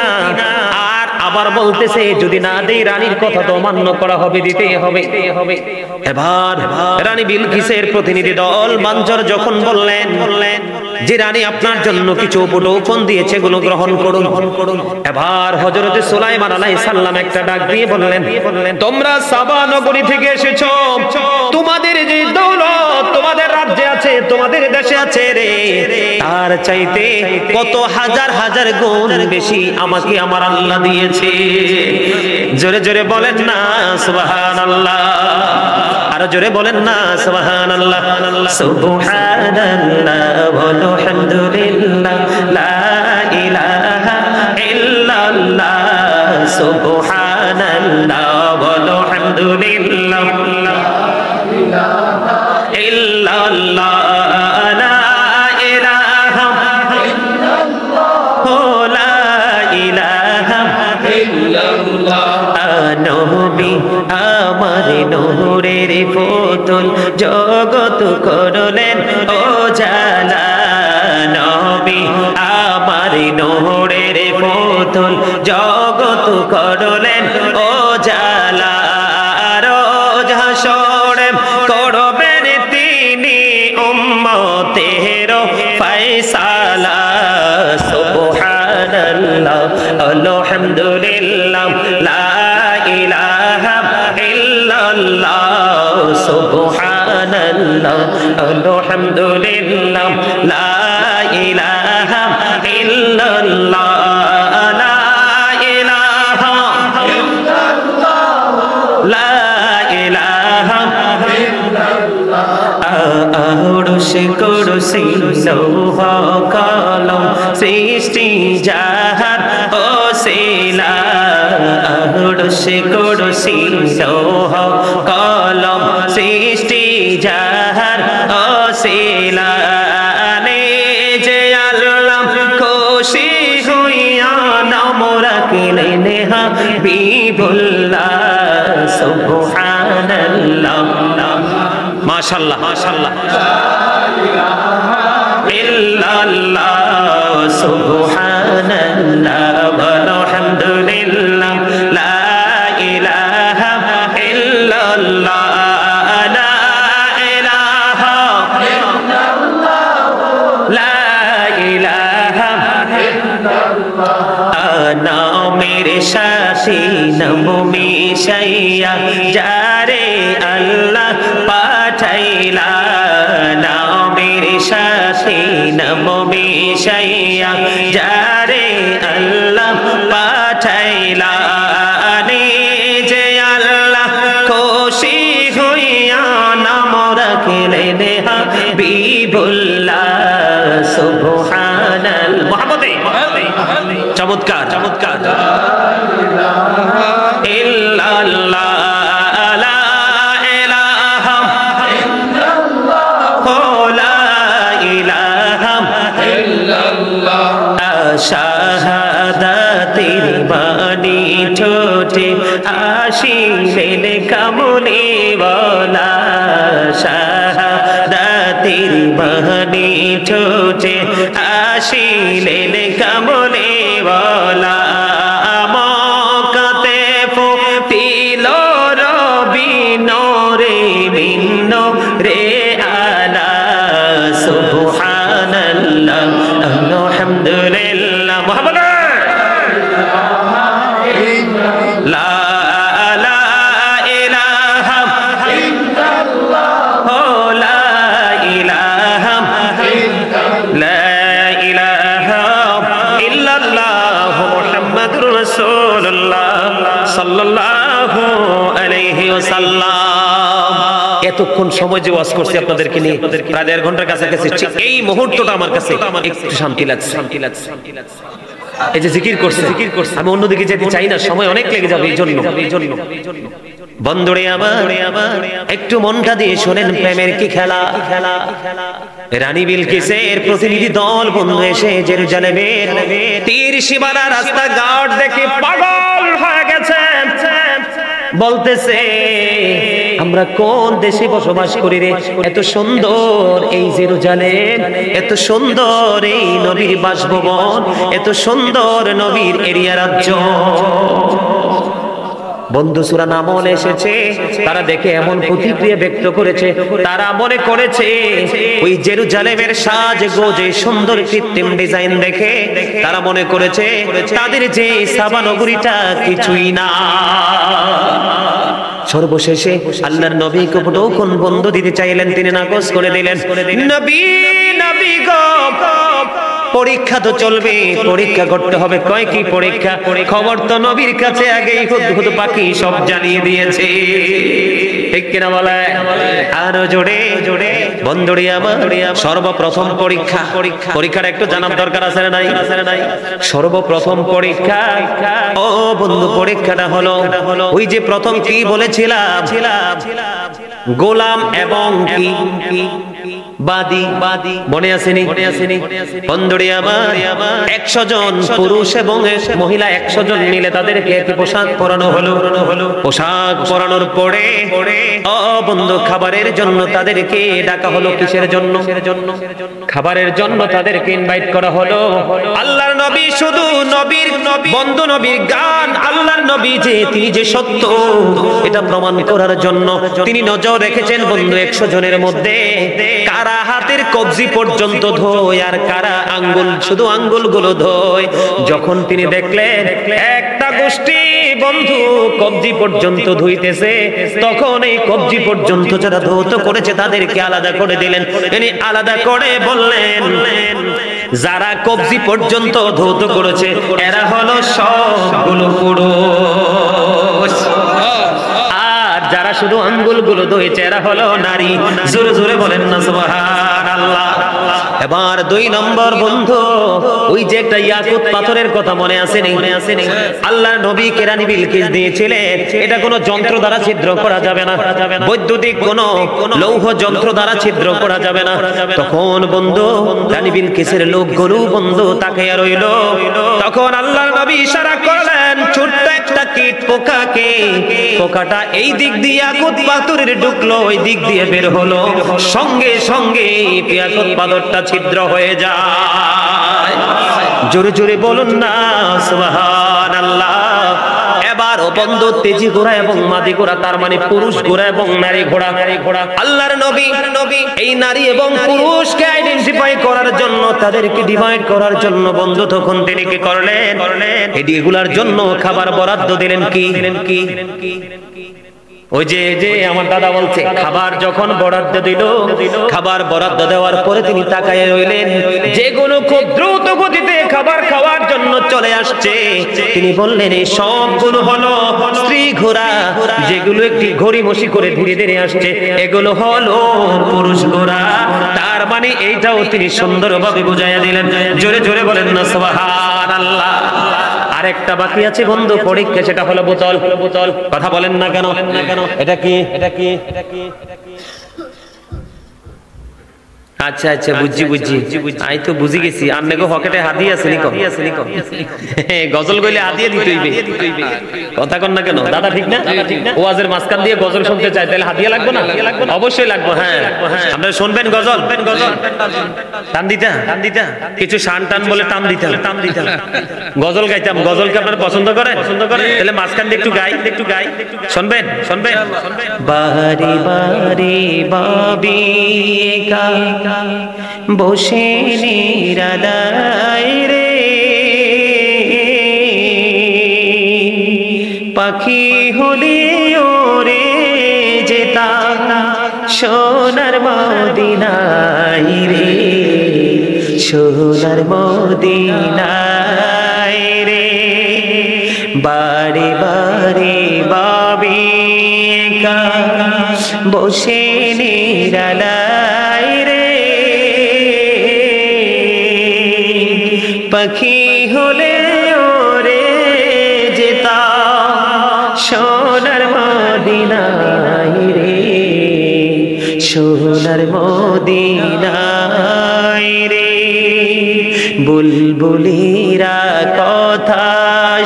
আর আবার বলতেছে যদি না দেই রানীর কথা তো অমান্য করা হবে, দিতেই হবে। এবার রানী বিলকিসের প্রতিনিধি দল বাঞ্চর যখন বললেন যে রানী আপনার জন্য কিছু উপটকন দিয়েছে, এগুলো গ্রহণ করুন। এবার হযরত সুলাইমান আলাইহিস সালাম একটা ডাক দিয়ে বললেন, তোমরা সাবা নগরী থেকে এসেছো, তোমাদের যে দৌলত তোমাদের রাজ্যে আছে, তোমাদের দেশে আছে রে, তার চাইতে কত হাজার হাজার গুণ বেশি আমাকে আমার আল্লাহ দিয়েছে। জোরে জোরে বলেন না সুবহানাল্লাহ, আরো জোরে বলেন না সুবহানাল্লাহ। সুবহানাল্লাহ ওয়ালহামদুলিল্লাহ লা ইলাহা ইল্লাল্লাহ, সুবহানাল্লাহ ওয়ালহামদুলিল্লাহ লা ইলাহা ইল্লাল্লাহ, লা ইলাহা ইল্লাল্লাহ, লা ইলাহা ইল্লাল্লাহ। নবী আমার নূরের পুতুল জগৎ করলেন ও জালা, নবী আমার নূরের পুতুল জগৎ করলেন ও জালা, রোজ হাসরে করবেন তিনি উম্মতের ফয়সালা। সুবহানাল্লাহ আলহামদুলিল্লাহ লা ইলাহা ইল্লাল্লাহ, সুবহানাল্লাহ আলহামদুলিল্লাহ লা ইলাহা ইল্লাল্লাহ, লা ইলাহা ইল্লাল্লাহ, লা ইলাহা ইল্লাল্লাহ। আরশ কুরসি লৌহ কলম সৃষ্টি যাহার ওসিলা, আরশ কুরসি লৌহ কলম সৃষ্টি যাহার ওসিলা, যে আল্লাহ খুশি হইয়া নাম রাখিলেন হাবিবুল্লাহ সুবহানাল্লাহ মাশাআল্লাহ মাশাআল্লাহ ইল্লাল্লাহ সুবহানাল্লাহ আলহামদুলিল্লাহ লা ইলাহা ইল্লাল্লাহ লা ইলাহা ইল্লাল্লাহ লা ইলাহা ইল্লাল্লাহ আনা মেরে সাথী নাম মিশাইয়া যারে আল্লাহ পাঠাইলা না মেরে সাথী নাম মিশাইয়া যারে আল্লাহ পাঠাইলা যে আল্লাহ খুশি হইয়া নাম রাখিলেন হাবিবুল্লাহ সুবহানাল্লাহ মুহাম্মদে চমৎকার চমৎকার ইল্লাল্লাহ লা ইলাহা ইল্লাল্লাহ লা ইলাহা ইল্লাল্লাহ শাহাদাতের বাণী ঠোঁটে আসিলেন কামলিওয়ালা শাহাদাতের বাণী ঠোঁটে আসিলেন কামলিওয়ালা মকাতে ফুটিল রবি নূরে মিন্ন রে আলা সুবহানাল্লাহ আলহামদুলিল্লাহ মুহাম্মদ লা লা ইলাহা ইল্লাল্লাহ লা ইলাহা লা ইলাহা ইল্লাল্লাহ মুহাম্মাদুর রাসূলুল্লাহ সাল্লাল্লাহু আলাইহি ওয়াসাল্লাম এতক্ষণ সময় যে ওয়াজ করছি আপনাদেরকে নিয়ে প্রায় 1.5 ঘন্টার কাছাকাছি ঠিক এই মুহূর্তটা আমার কাছে একটু শান্তি লাগছে এই যে জিকির করছে আমি অন্যদিকে যেতে চাই না সময় অনেক লেগে যাবে এই জন্য বন্ধুরে আমার একটু মনটা দিয়ে শোনেন প্রেমের কি খেলা রানী বিলকিসের প্রতিনিধি দল বন্ধু এসে জেরুজালেমের তীর সীমানা রাস্তা ঘাট দেখে পাগল হয়ে গেছে বলতেছে আমরা কোন দেশে বসবাস করি রে এত সুন্দর এই জেরুজালেম এত সুন্দর এই নবীর বাসভবন এত সুন্দর নবীর এরিয়া রাজ্য বন্ধু সূরা নামল এসেছে তারা দেখে এমন প্রতিক্রিয়া ব্যক্ত করেছে তারা মনে করেছে ওই জেরুজালেমের সাজগোজে সুন্দর কৃত্রিম ডিজাইন দেখে তারা মনে করেছে তাদের যে সাবা নগরীটা কিছুই না সর্বশেষে আল্লাহর নবীকে কোন বন্ধু দিতে চাইলেন তিনি নাকচ করে দিলেন নবী গো পরীক্ষা তো চলবে পরীক্ষা করতে হবে কয় কি পরীক্ষা খবর তো নবীর কাছে আগেই হুদহুদ পাখি সব জানিয়ে দিয়েছে ঠিক কিনা বলে আরো জোরে বন্ধুরে আমার সর্বপ্রথম পরীক্ষার একটু জানার দরকার আছে না নাই সর্বপ্রথম পরীক্ষা ও বন্ধু পরীক্ষাটা হলো ওই যে প্রথম কি বলেছিলাম গোলাম এবং কি বাদী মনে আসেনি বন্ধুরে আমার 100 জন পুরুষ এবং মহিলা 100 জন মিলে তাদেরকে একটি পোশাক পরানো হলো পোশাক পরানোর পরে ও বন্ধু খাবারের জন্য তাদেরকে ডাকা হলো কিসের জন্য খাবারের জন্য তাদেরকে ইনভাইট করা হলো আল্লাহর নবী শুধু নবীর বন্ধু নবীর গান আল্লাহর নবী যে তিনি যে সত্য এটা প্রমাণ করার জন্য তিনি নজর রেখেছেন বন্ধু 100 জনের মধ্যে কারা হাতের কবজি পর্যন্ত ধোয় আর কারা আঙ্গুল শুধু আঙ্গুলগুলো ধোয় যখন তিনি দেখলেন একটা গোষ্ঠী বন্ধু কবজি পর্যন্ত ধুইতেছে তখন এই কবজি পর্যন্ত যারা ধৌত করেছে তাদেরকে আলাদা করে দিলেন তিনি আলাদা করে বললেন যারা কবজি পর্যন্ত ধৌত করেছে এরা হলো সবগুলো পুরুষ আর যারা শুধু আঙ্গুলগুলো ধুয়েছে এরা হলো নারী জোরে জোরে বলেন না সুবহানাল্লাহ এবার 2 নম্বর বন্ধু ওই যে একটা ইয়াকুত পাথরের কথা মনে আছে নি? আল্লাহর নবী কেরানি বিলকিস দিয়েছিলেন, এটা কোনো যন্ত্র দ্বারা ছিদ্র করা যাবে না, বৈদ্যুতিক কোনো লৌহ যন্ত্র দ্বারা ছিদ্র করা যাবে না। তখন বন্ধু রানী বিলকিসের লোকগুলো বন্ধু তাকিয়ে রইল। তখন আল্লাহর নবী ইশারা করলেন ছোট্ট একটা কীট পোকাকে, পোকাটা এই দিক দিয়ে ইয়াকুত পাথরের ঢুকলো, ওই দিক দিয়ে বের হলো, সঙ্গে সঙ্গে ইয়াকুত পাথরটা ছিদ্র হয়ে যায়। জোরে জোরে বলুন না সুবহানাল্লাহ। এবার ও বন্ধু তেজি ঘোড়া এবং মাদি ঘোড়া, তার মানে পুরুষ ঘোড়া এবং নারী ঘোড়া। আল্লাহর নবী এই নারী এবং পুরুষকে আইডেন্টিফাই করার জন্য, তাদেরকে ডিভাইড করার জন্য বন্ধু তখন তিনি কি করলেন, এগুলার জন্য খাবার বরাদ্দ দিলেন। কি ওই যে আমার দাদা বলছে খাবার যখন বরাদ্দ দিল, খাবার বরাদ্দ দেওয়ার পরে তিনি তাকায় রইলেন, যেগুলো খুব দ্রুত গতিতে খাবার খাওয়ার জন্য চলে আসছে, তিনি বললেন এই সবগুলো হলো স্ত্রী ঘোড়া, যেগুলো একটি ঘড়িমসি করে ধীরে ধীরে আসছে, এগুলো হলো পুরুষ ঘোড়া। তার মানে এইটাও তিনি সুন্দরভাবে বুঝাইয়া দিলেন। জোরে জোরে বলেন না সুবহানাল্লাহ। আরেকটা বাকি আছে বন্ধু পরীক্ষা, সেটা হলো বোতল। কথা বলেন না কেন? এটা কি? আচ্ছা আচ্ছা বুঝছি আই তো বুঝি গেছি। আপনাকে হকেটে হাতি আছে নিকো গজল কইলে হাতিয়ে দিতেইবে। কথা কন না কেন দাদা? ঠিক না? ওয়াজের মাঝখান দিয়ে গজল শুনতে চাই, তাহলে হাতিয়ে লাগবে না? অবশ্যই লাগবে। হ্যাঁ, আপনারা শুনবেন গজল? টান দিতা কিছু শান টান বলে টান দিতা গজল গাইতাম। গজল কি আপনারা পছন্দ করেন? তাহলে মাঝখান দিয়ে একটু গাই শুনবেন। বাড়ি বাড়ি বাবি একা বসে নিরালায় রে, পাখি হলে ওরে যেতাম সোনার মদিনায় রে, সোনার মদিনায় রে। বারে বারে বাবি একা বসে নিরালায় রে, পাখি হলে ওরে যেতাম সোনার মদিনায় রে, সোনার মদিনায় রে। বুলবুলিরা কথা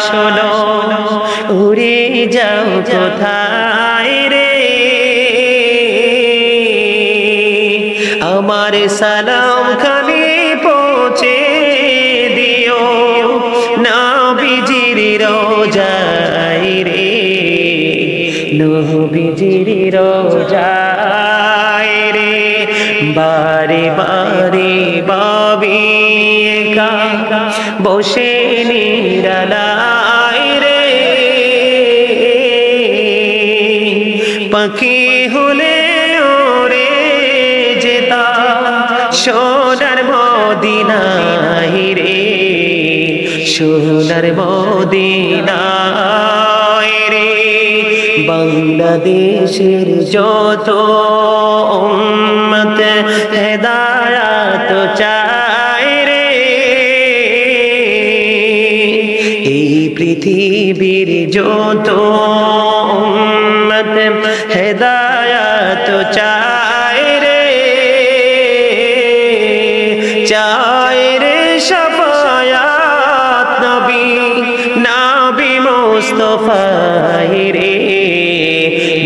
শোনো, উড়ে যাও কোথায় রে, আমার সালাম খানি পৌঁছে দিও নবীজির রোজায় রে, নবীজির রোজায় রে। বারে বারে বাবি একা বসে নিরালায় রে, পাখি হলে ওরে যেতাম সোনার মদিনায় রে, সোনার মদিনায় রে। বাংলাদেশের যত উম্মত হেদায়াত চায় রে, এই পৃথিবীর যত উম্মত হেদায়াত চায় রে, চায় রে শাফায়াত নবী মুস্তাফায় রে,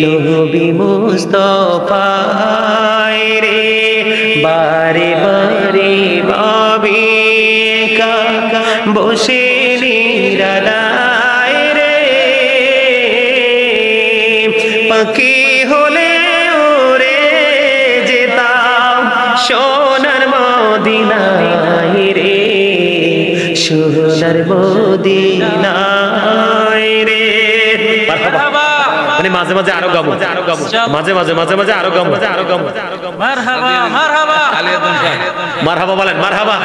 নবী মুস্তাফায় রে। বারে বারে বাবি একা বসে নিরালায় রে, পাখি হলে ওরে যেতাম সোনার মদিনায় রে, সোনার মদিনায় রে। মানে মাঝে মাঝে আরো গাবো, মাঝে মাঝে আরো গাবো। মারহাবা মারহাবা বলেন, মারহাবা।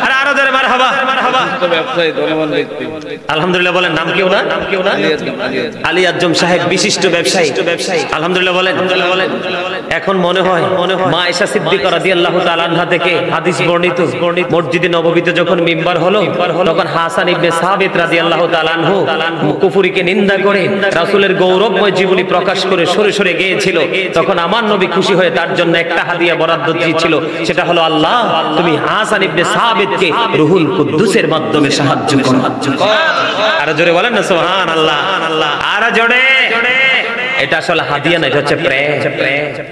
আরে আরো ধরে মারহাবা। মারহাবা আলহামদুলিল্লাহ বলেন নাম কি ওনার আলী আজম সাহেব বিশিষ্ট ব্যবসায়ী আলহামদুলিল্লাহ বলেন এখন মনে হয় মা আয়েশা সিদ্দিকা রাদিয়াল্লাহু তাআলা আনহা থেকে হাদিস বর্ণিত মসজিদে নববীতে যখন মিম্বার হলো তখন হাসান ইবনে সাবিত রাদিয়াল্লাহু তাআলা আনহু কুফরিকে নিন্দা করে রাসূলের গৌরবময় জীবনী প্রকাশ করে সরে সরে গিয়েছিল তখন আমার নবী খুশি হয়ে তার জন্য একটা হাদিয়া বরাদ্দ দিয়েছিল সেটা হলো আল্লাহ তুমি হাসান ইবনে সাবিতকে রূহুল কুদ্দুসের মাধ্যমে সাহায্য করো আর জোরে বলেন না সুবহানাল্লাহ আর জোরে এটা আসলে হাদিয়া না এটা হচ্ছে প্রেম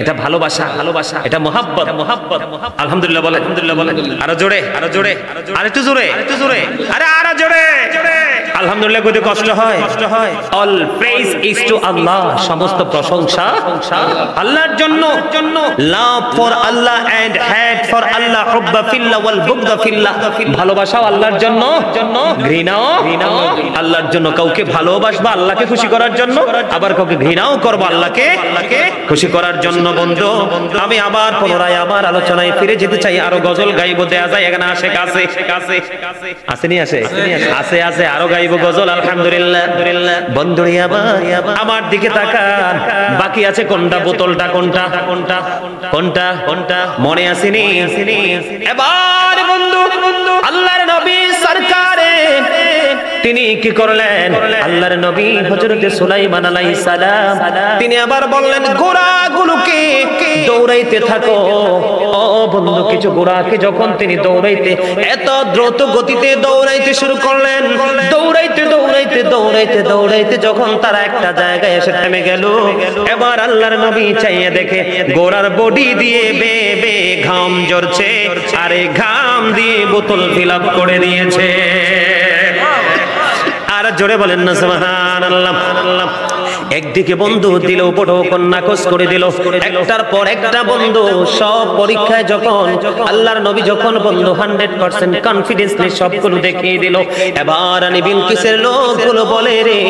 এটা ভালোবাসা এটা মুহাব্বত আলহামদুলিল্লাহ বলেন আরো জোরে আর একটু জোরে আরে আরো জোরে আলহামদুলিল্লাহ কত কষ্ট হয় all praise is to Allah সমস্ত প্রশংসা আল্লাহর জন্য love for Allah and hate for Allah হুব্বা ফিল্লাহ ওয়াল বুগদা ফিল্লাহ ভালোবাসাও আল্লাহর জন্য ঘৃণাও আল্লাহর জন্য কাউকে ভালোবাসবা আল্লাহকে খুশি করার জন্য আবার কাউকে ঘৃণাও করব আল্লাহকে খুশি করার জন্য বন্ধু আমি আবার পুনরায় আমার আলোচনায় ফিরে যেতে চাই আরো গজল গাইবো দেয়া যায় এখানে আসেনি আছে আরো গাইবো গজল আলহামদুলিল্লাহ বন্ধুরে আমার দিকে তাকান বাকি আছে কোনটা বোতলটা কোনটা মনে আসেনি এবার বন্ধু আল্লাহর নবী সরকারে তিনি কি করলেন আল্লাহর নবী হযরত সুলাইমান আলাইহিস সালাম তিনি আবার বললেন ঘোড়াগুলোকে দৌড়াইতে থাকো ও বন্ধু কিছু ঘোড়াকে যখন তিনি দৌড়াইতে এত দ্রুত গতিতে দৌড়াইতে শুরু করলেন দৌড়াইতে যখন তারা একটা জায়গায় এসে থেমে গেল এবার আল্লাহর নবী চাইয়ে দেখে ঘোড়ার বডি দিয়ে বে ঘাম ঝরছে আর এই ঘাম দিয়ে বোতল ফিল আপ করে দিয়েছে আর জোরে বলেন না সুবহানাল্লাহ একদিকে বন্ধু দিল বড় কন্যা কোষ করে দিল একটার পর একটা বন্ধু সব পরীক্ষায় যখন আল্লাহর নবী যখন বন্ধু 100% কনফিডেন্সলি সবগুলো দেখিয়ে দিল এবার আনি বিলকিসের লোকগুলো বলে রে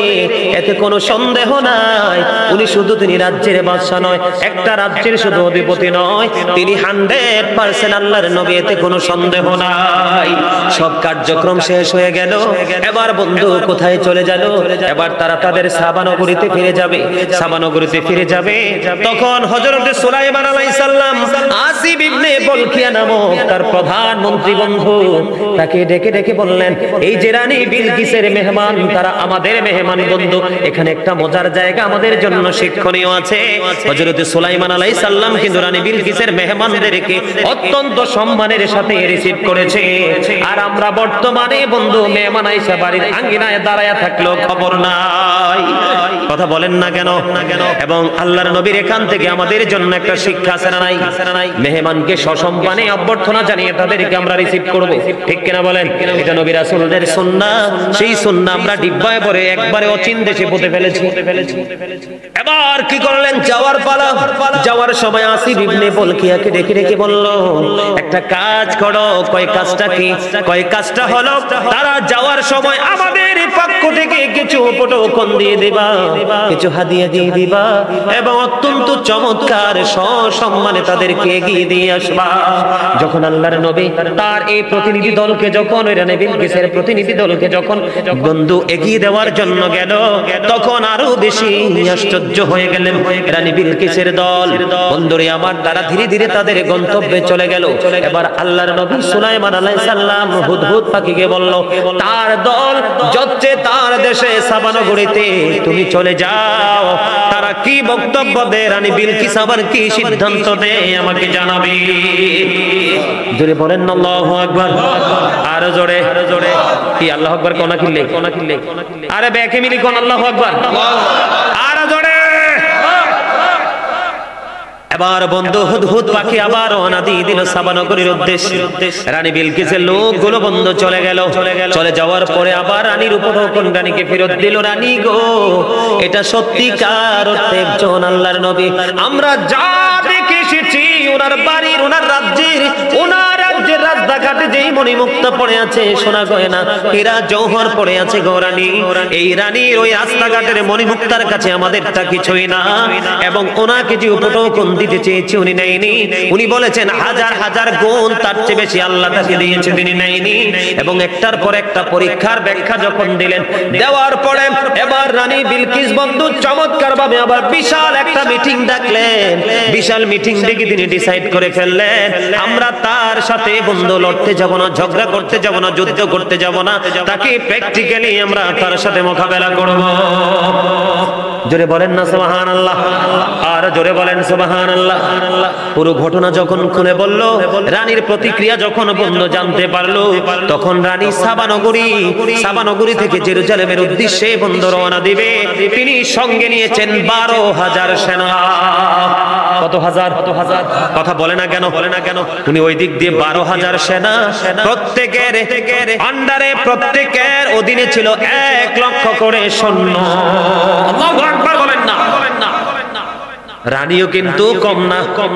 এতে কোনো সন্দেহ নাই উনি শুধু তিনি রাজ্যের বাদশা নয় একটা রাজ্যের শুধু অধিপতি নয় তিনি 100% আল্লাহর নবী এতে কোনো সন্দেহ নাই সব কার্যক্রম শেষ হয়ে গেল এবার বন্ধু কোথায় চলে গেল এবার তারা তাদের সাবানগরীতে ফিরে যাবে তখন হযরত সুলাইমান আলাইহিস সালাম আসিব ইবনে বলকিয়া নামক তার প্রধানমন্ত্রী বন্ধু তাকে ডেকে বললেন এই যে রানী বিলকিসের মেহমান তারা আমাদের মেহমান বন্ধু এখানে একটা মজার জায়গা আমাদের জন্য শিক্ষণীয় আছে হযরত সুলাইমান আলাইহিস সালাম কিন্তু রানী বিলকিসের মেহমানদেরকে অত্যন্ত সম্মানের সাথে রিসিভ করেছে আর আমরা বর্তমানে বন্ধু মেহমান আয়েশা বাড়ির আঙ্গিনায় দাঁড়ায়া থাকলেও খবর নাই কথা বলেন না কেন এবং আল্লাহর নবীর এখান থেকে আমাদের জন্য একটা শিক্ষা আছে না নাই মেহমানকে সসম্মানে অভ্যর্থনা জানিয়ে তাদেরকে আমরা রিসিভ করব ঠিক কিনা বলেন এটা নবী রাসূলদের সুন্নাহ সেই সুন্নাহ আমরা ডিব্বায় ভরে একবারে অচিন দেশে পুঁতে ফেলেছি এবার কি করলেন যাওয়ার পালা যাওয়ার সময় আসিব ইবনে বলকিয়াকে ডেকে বলল একটা কাজ করো কয় কাজটা হলো তারা যাওয়ার সময় আমাদের পক্ষ থেকে কিছু উপঢৌকন দিয়ে দিবা কিছু হাদিয়া দিয়ে দিবা এবং অত্যন্ত চমৎকার সম্মানে তাদেরকে এগিয়ে দিয়ে আসবা যখন আল্লাহর নবী তার এই প্রতিনিধি দলকে যখন রানী বিলকিসের প্রতিনিধি দলকে যখন বন্ধু এগিয়ে দেওয়ার জন্য গেল তখন আরো বেশি আশ্চর্য হয়ে গেলেন রানী বিলকিসের দল বন্ধুরে আমার তারা ধীরে ধীরে তাদের গন্তব্যে চলে গেল এবার আল্লাহর নবী সুলাইমান আলাইহিস সালাম হুদহুদ পাখিকে বলল তার দল যাচ্ছে তার দেশে সাবানগরীতে তুমি চলে যাও তারা কি বক্তব্য দেয় রানী বিলকিস আবার কি সিদ্ধান্ত দেয় আমাকে জানাবি জোরে বলেন আল্লাহু আকবার আরো জোরে কি আল্লাহু আকবার কোনা কিল্লে আরে ব্যাকে মিলি কোন আল্লাহু আকবার আরো জোরে এবার বন্ধু হুদহুদ পাখি আবার রওনা দিয়ে দিল সাবানগরীর উদ্দেশ্যে রানী বিলকিসের লোকগুলো বন্ধু চলে যাওয়ার পরে আবার রানীর উপঢৌকন রানীকে ফেরত দিল রানী গো এটা সত্যিকার অর্থে একজন আল্লাহর নবী আমরা যা দেখে এসেছি ওনার বাড়ির ওনার রাজ্যের ওনার যে রাস্তাঘাটে যেই মণিমুক্তা পড়ে আছে, সোনা গয়না হীরা জওহর পড়ে আছে গো রানী, এই রানীর ওই রাস্তাঘাটের মণিমুক্তার কাছে আমাদেরটা কিছুই না। এবং ওনাকে যে উপটোকন দিতে চেয়েছে উনি নেয়নি, উনি বলেছেন হাজার হাজার গুণ তার চেয়ে বেশি আল্লাহ তাকে দিয়েছে, তিনি নেয়নি। এবং একটার পর একটা পরীক্ষার ব্যাখ্যা যখন দিলেন, দেওয়ার পরে এবার রানী বিলকিস বন্ধু চমৎকার ভাবে আবার বিশাল একটা মিটিং ডাকলেন। বিশাল মিটিং ডেকে তিনি ডিসাইড করে ফেললেন, আমরা তার সাথে বন্ধু লড়তে যাব না, ঝগড়া করতে যাব না, যুদ্ধ করতে যাব না, তাকে প্র্যাকটিক্যালি আমরা তার সাথে মোকাবেলা করব। জোরে বলেন না সুবহানাল্লাহ, আর জোরে বলেন সুবহানাল্লাহ। পুরো ঘটনা যখন খুলে বলল, রানীর প্রতিক্রিয়া যখন বন্ধু জানতে পারলো, তখন রানী সাবানগরী থেকে জেরুজালেমের উদ্দেশ্যে বন্ধু রওনা দিবে। তিনি সঙ্গে নিয়েছেন 12,000 সেনা। কত হাজার কথা বলে না কেন? উনি ওই দিক দিয়ে 12,000 সেনা, প্রত্যেকের আন্ডারে, প্রত্যেকের অধীনে ছিল 1 লক্ষ করে সৈন্য। আল্লাহু আকবার বলেন না। রানীও কিন্তু কম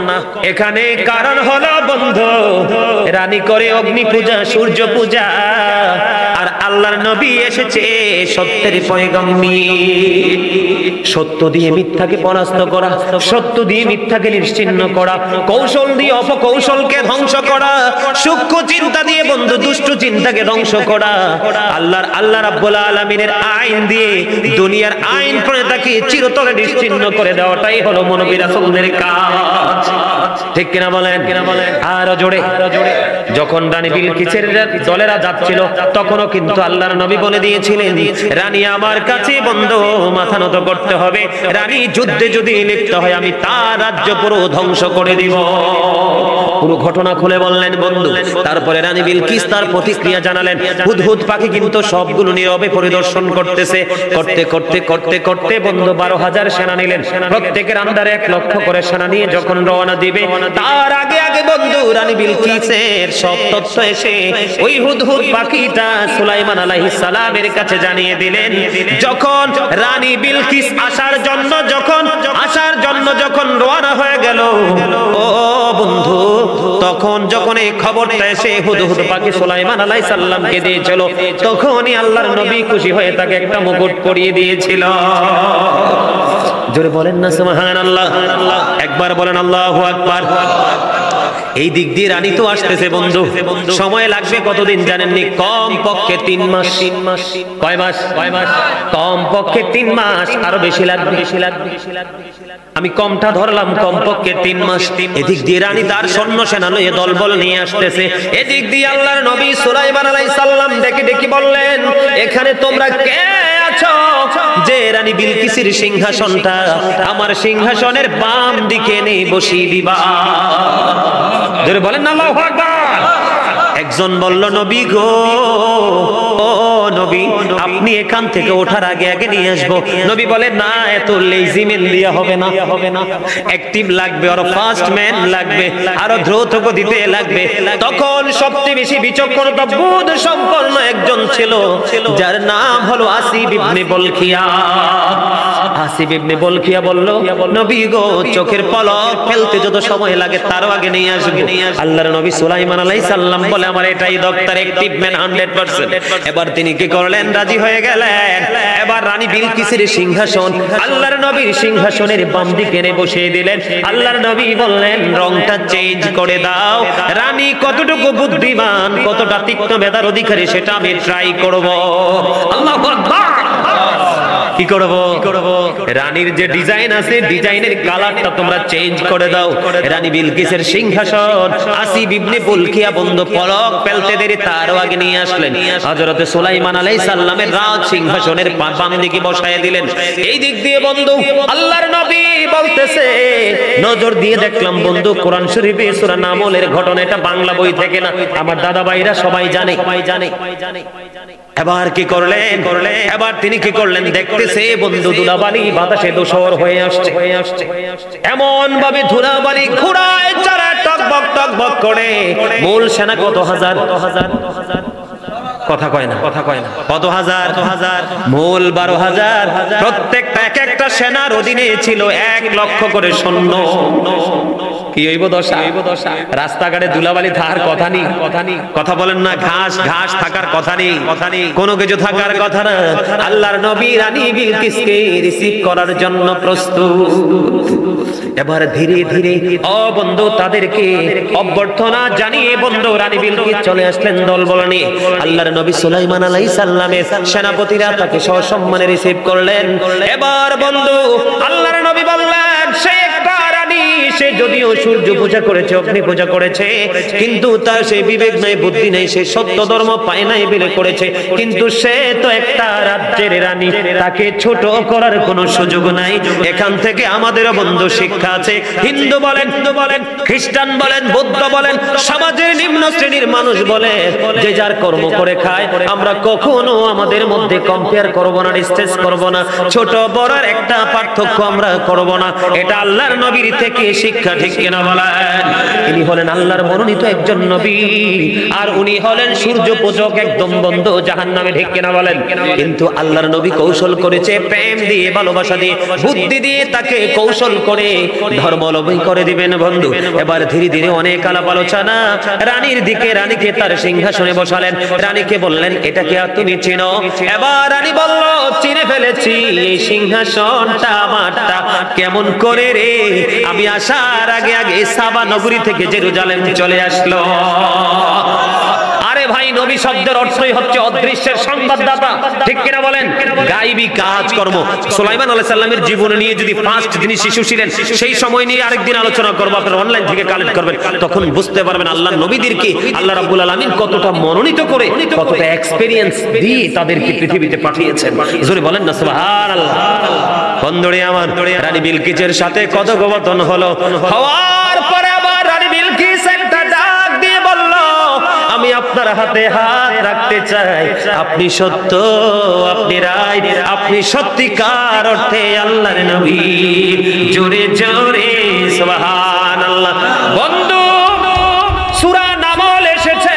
না। এখানে কারণ হলো বন্ধু, রানী করে অগ্নি পূজা, সূর্য পূজা, আর আল্লাহর নবী এসেছে সত্যের পয়গম্বর। সত্য দিয়ে মিথ্যাকে পরাস্ত করা, সত্য দিয়ে মিথ্যাকে নিশ্চিহ্ন করা, কৌশল দিয়ে অপকৌশলকে ধ্বংস করা, সূক্ষ্ম চিন্তা দিয়ে বন্ধু দুষ্ট চিন্তাকে ধ্বংস করা, আল্লাহ রাব্বুল আলামিনের আইন দিয়ে দুনিয়ার আইন প্রণেতাকে চিরতরে নিশ্চিহ্ন করে দেওয়াটাই হলো নবী রাসূলদের কাজ। ঠিক কিনা বলেন? আরো জোরে। যখন রানী বিলকিসের দলেরা যাচ্ছিল, তখনও কিন্তু আল্লাহর নবী বলে দিয়েছিলেন, রানী আমার কাছে বন্ধু মাথা নত করতে হবে, রানী যুদ্ধে যদি লিপ্ত হয় আমি তার রাজ্য পুরো ধ্বংস করে দিব। পুরো ঘটনা খুলে বললেন বন্ধু। তারপরে রানী বিলকিস তার প্রতিক্রিয়া জানালেন। হুদহুদ পাখি কিন্তু সবগুলো নীরবে পরিদর্শন করতেছে। করতে বন্ধু 12,000 সেনা নিলেন, প্রত্যেকের আন্ডারে 1 লক্ষ করে সেনা নিয়ে যখন রওনা দিবে, তার আগে বন্ধু রানী বিলকিসের সব তথ্য এসে ওই হুদহুদ পাখিটা সুলাইমান আলাইহিস সালামের কাছে জানিয়ে দিলেন। যখন রানী বিলকিস আসার জন্য যখন রওনা হয়ে গেল, ও বন্ধু, তখন যখন এই খবরটা এসে হুদহুদ পাখি সুলাইমান আলাইহিস সালামকে দিয়েছিল, তখনই আল্লাহর নবী খুশি হয়ে তাকে একটা মুকুট পরিয়ে দিয়েছিল। জোরে বলেন না সুবহানাল্লাহ। একবার বলেন আল্লাহু আকবার। এই দিক দিয়ে রানী তো আসতেছে বন্ধু, সময় লাগবে কতদিন জানেননি? কম পক্ষে 3 মাস। কয় মাস? কম পক্ষে 3 মাস, আরো বেশি লাগবে। আমি কমটা ধরলাম, কম পক্ষে 3 মাস। এদিক দিয়ে রানী তার সৈন্য সেনা নিয়ে দলবল নিয়ে আসতেছে। এদিক দিয়ে আল্লাহর নবী সুলাইমান আলাইহিস সালাম ডেকে বললেন, এখানে তোমরা কে আছো যে রানী বিলকিসের সিংহাসনটা আমার সিংহাসনের বাম দিকে এনে বসিয়ে দিবা? জোরে বলেন না আল্লাহু আকবার। একজন বলল, নবী গো, ও নবী, আপনি এখান থেকে ওঠার আগে নিয়ে আসবো। নবী বলে, না, এত লেজি ম্যান দিয়া হবে না, অ্যাক্টিভ লাগবে, আর ফাস্ট ম্যান লাগবে, আরো দ্রুত গতিতে লাগবে। তখন সবচেয়ে বেশি বিচক্ষণতা বোধ সম্পন্ন একজন ছিল, যার নাম হলো আসিফ ইবনে বলখিয়া। আসিফ ইবনে বলখিয়া বলল, নবী গো, চোখের পলক ফেলতে যত সময় লাগে তারও আগে নিয়ে আসবো। আল্লাহর নবী সুলাইমান আলাইহিস সালাম বলে, আমার এটাই দরকার, অ্যাক্টিভ ম্যান 100%। এবার তিনি কি করলেন? রাজি হয়ে গেলেন। এবার রানী বিলকিসের সিংহাসন আল্লাহর নবীর সিংহাসনের বাম দিকে এনে বসিয়ে দিলেন। আল্লাহর নবী বললেন, রংটা চেঞ্জ করে দাও। রানী কতটুকু বুদ্ধিমান, কতটা তীক্ষ্ণ মেধার অধিকারী, সেটা আমি ট্রাই করব। আল্লাহু আকবার। কি করব? রানীর যে ডিজাইন আছে, ডিজাইনের কালারটা তোমরা চেঞ্জ করে দাও। রানী বিলকিসের সিংহাসন আসিফ ইবনে বলখিয়া বন্ধু পলক ফেলতে দেরি তারও আগে নিয়ে আসলেন। হযরত সুলাইমান আলাইহিস সালামের রাজ সিংহাসনের বাম দিকে বসায় দিলেন। এই দিক দিয়ে বন্ধু আল্লাহর নবী বলতেছে, নজর দিয়ে দেখলাম বন্ধু কোরআন শরীফে সূরা নামলের ঘটনা, এটা বাংলা বই থেকে না, আমার দাদা ভাইরা সবাই জানে। এবার কি করলেন? এবার তিনি কি করলেন? দেখতেছে বন্ধু ধুলাবালি বাতাসে দূষর হয়ে আসছে। এমন ভাবে ধুলাবালি ঘোড়ায় চড়ে টকবক করে। মূল সেনা কত হাজার? কথা কয় না। কত হাজার? মূল 12,000। প্রত্যেকটা এক একটা সেনার অধীনে ছিল 1 লক্ষ করে সৈন্য। কি কি হইব দশা? রাস্তাঘাটে ধুলাবালি থাকার কথা নেই, কথা বলেন না, ঘাস ঘাস থাকার কথা নেই, কোনো কিছু থাকার কথা না। আল্লাহর নবী রানী বিলকিসকে রিসিভ করার জন্য প্রস্তুত। এবার ধীরে ধীরে বন্ধু তাদেরকে অভ্যর্থনা জানিয়ে বন্ধু রানী বিলকিস চলে আসলেন দলবল নিয়ে। আল্লাহর নবী সুলাইমান আলাইহিস সালামের সেনাপতিরা তাকে সসম্মানে রিসিভ করলেন। এবার বন্ধু আল্লাহর নবী বললেন, সে একটা রানী, সে যদিও সূর্য পূজা করেছে, অগ্নি পূজা করেছে, কিন্তু তার সেই বিবেক নাই, বুদ্ধি নাই, সে সত্য ধর্ম পায় নাই বলে করেছে, কিন্তু সে তো একটা রাজ্যের রানী, তাকে ছোট করার কোনো সুযোগ নাই। এখান থেকে আমাদের বন্ধু শিক্ষা আছে। হিন্দু বলেন, খ্রিস্টান বলেন, বৌদ্ধ বলেন, সমাজের নিম্ন শ্রেণীর মানুষ বলে, যে যার কর্ম করে খায়, আমরা কখনো আমাদের মধ্যে কম্পেয়ার করব না, ডিসটেন্স করব না, ছোট বড়র একটা পার্থক্য আমরা করব না। এটা আল্লাহর নবীর থেকে শিক্ষা, ঠিক কিনা বলেন? ইনি হলেন আল্লাহর মনোনীত একজন নবী, আর উনি হলেন সূর্য পূজক, একদম বন্ধ জাহান্নামে, ঠিক কিনা বলেন? কিন্তু আল্লাহর নবী কৌশল করেছে, প্রেম দিয়ে, ভালোবাসা দিয়ে, বুদ্ধি দিয়ে তাকে কৌশল করে ধর্মাবলম্বী করে দিবেন বন্ধু। এবার ধীরে ধীরে অনেক আলাপ আলোচনা রানীর দিকে, রানীকে তার সিংহাসনে বসালেন। রানীকে বললেন, এটাকে তুমি চিনো? এবার রানী বলল, চিনে ফেলেছি, এই সিংহাসনটা আমারটা। কেমন করে রে? আমি আসার আগে আগে সাবা নগরী থেকে জেরুজালেম চলে আসলো। আরে ভাই, নবী শব্দের অর্থই হচ্ছে অদৃশ্যের সংবাদদাতা, ঠিক কিনা বলেন? গায়বী কাজকর্ম। সুলাইমান আলাইহিস সালামের জীবন নিয়ে যদি ফার্স্ট যিনি শিশু ছিলেন সেই সময় নিয়ে আরেকদিন আলোচনা করব, আপনারা অনলাইন থেকে কালেক্ট করবেন, তখন বুঝতে পারবেন আল্লাহর নবীদেরকে আল্লাহ রাব্বুল আলামিন কতটা মনোনীত করে, কতটা এক্সপেরিয়েন্স দিয়ে তাদেরকে পৃথিবীতে পাঠিয়েছেন। জোরে বলেন না সুবহানাল্লাহ। বন্ধুরে আমার, রানী বিলকিসের সাথে কথোপকথন হলো, হওয়ার পরে আবার রানী বিলকিস একটা ডাক দিয়ে বলল, আমি আপনার হাতে হাত রাখতে চাই। আপনি সত্য, আপনি রায়, আপনি সত্যিকার অর্থে আল্লাহর নবী। জোরে জোরে সুবহানাল্লাহ। বন্ধু, সূরা নামল এসেছে,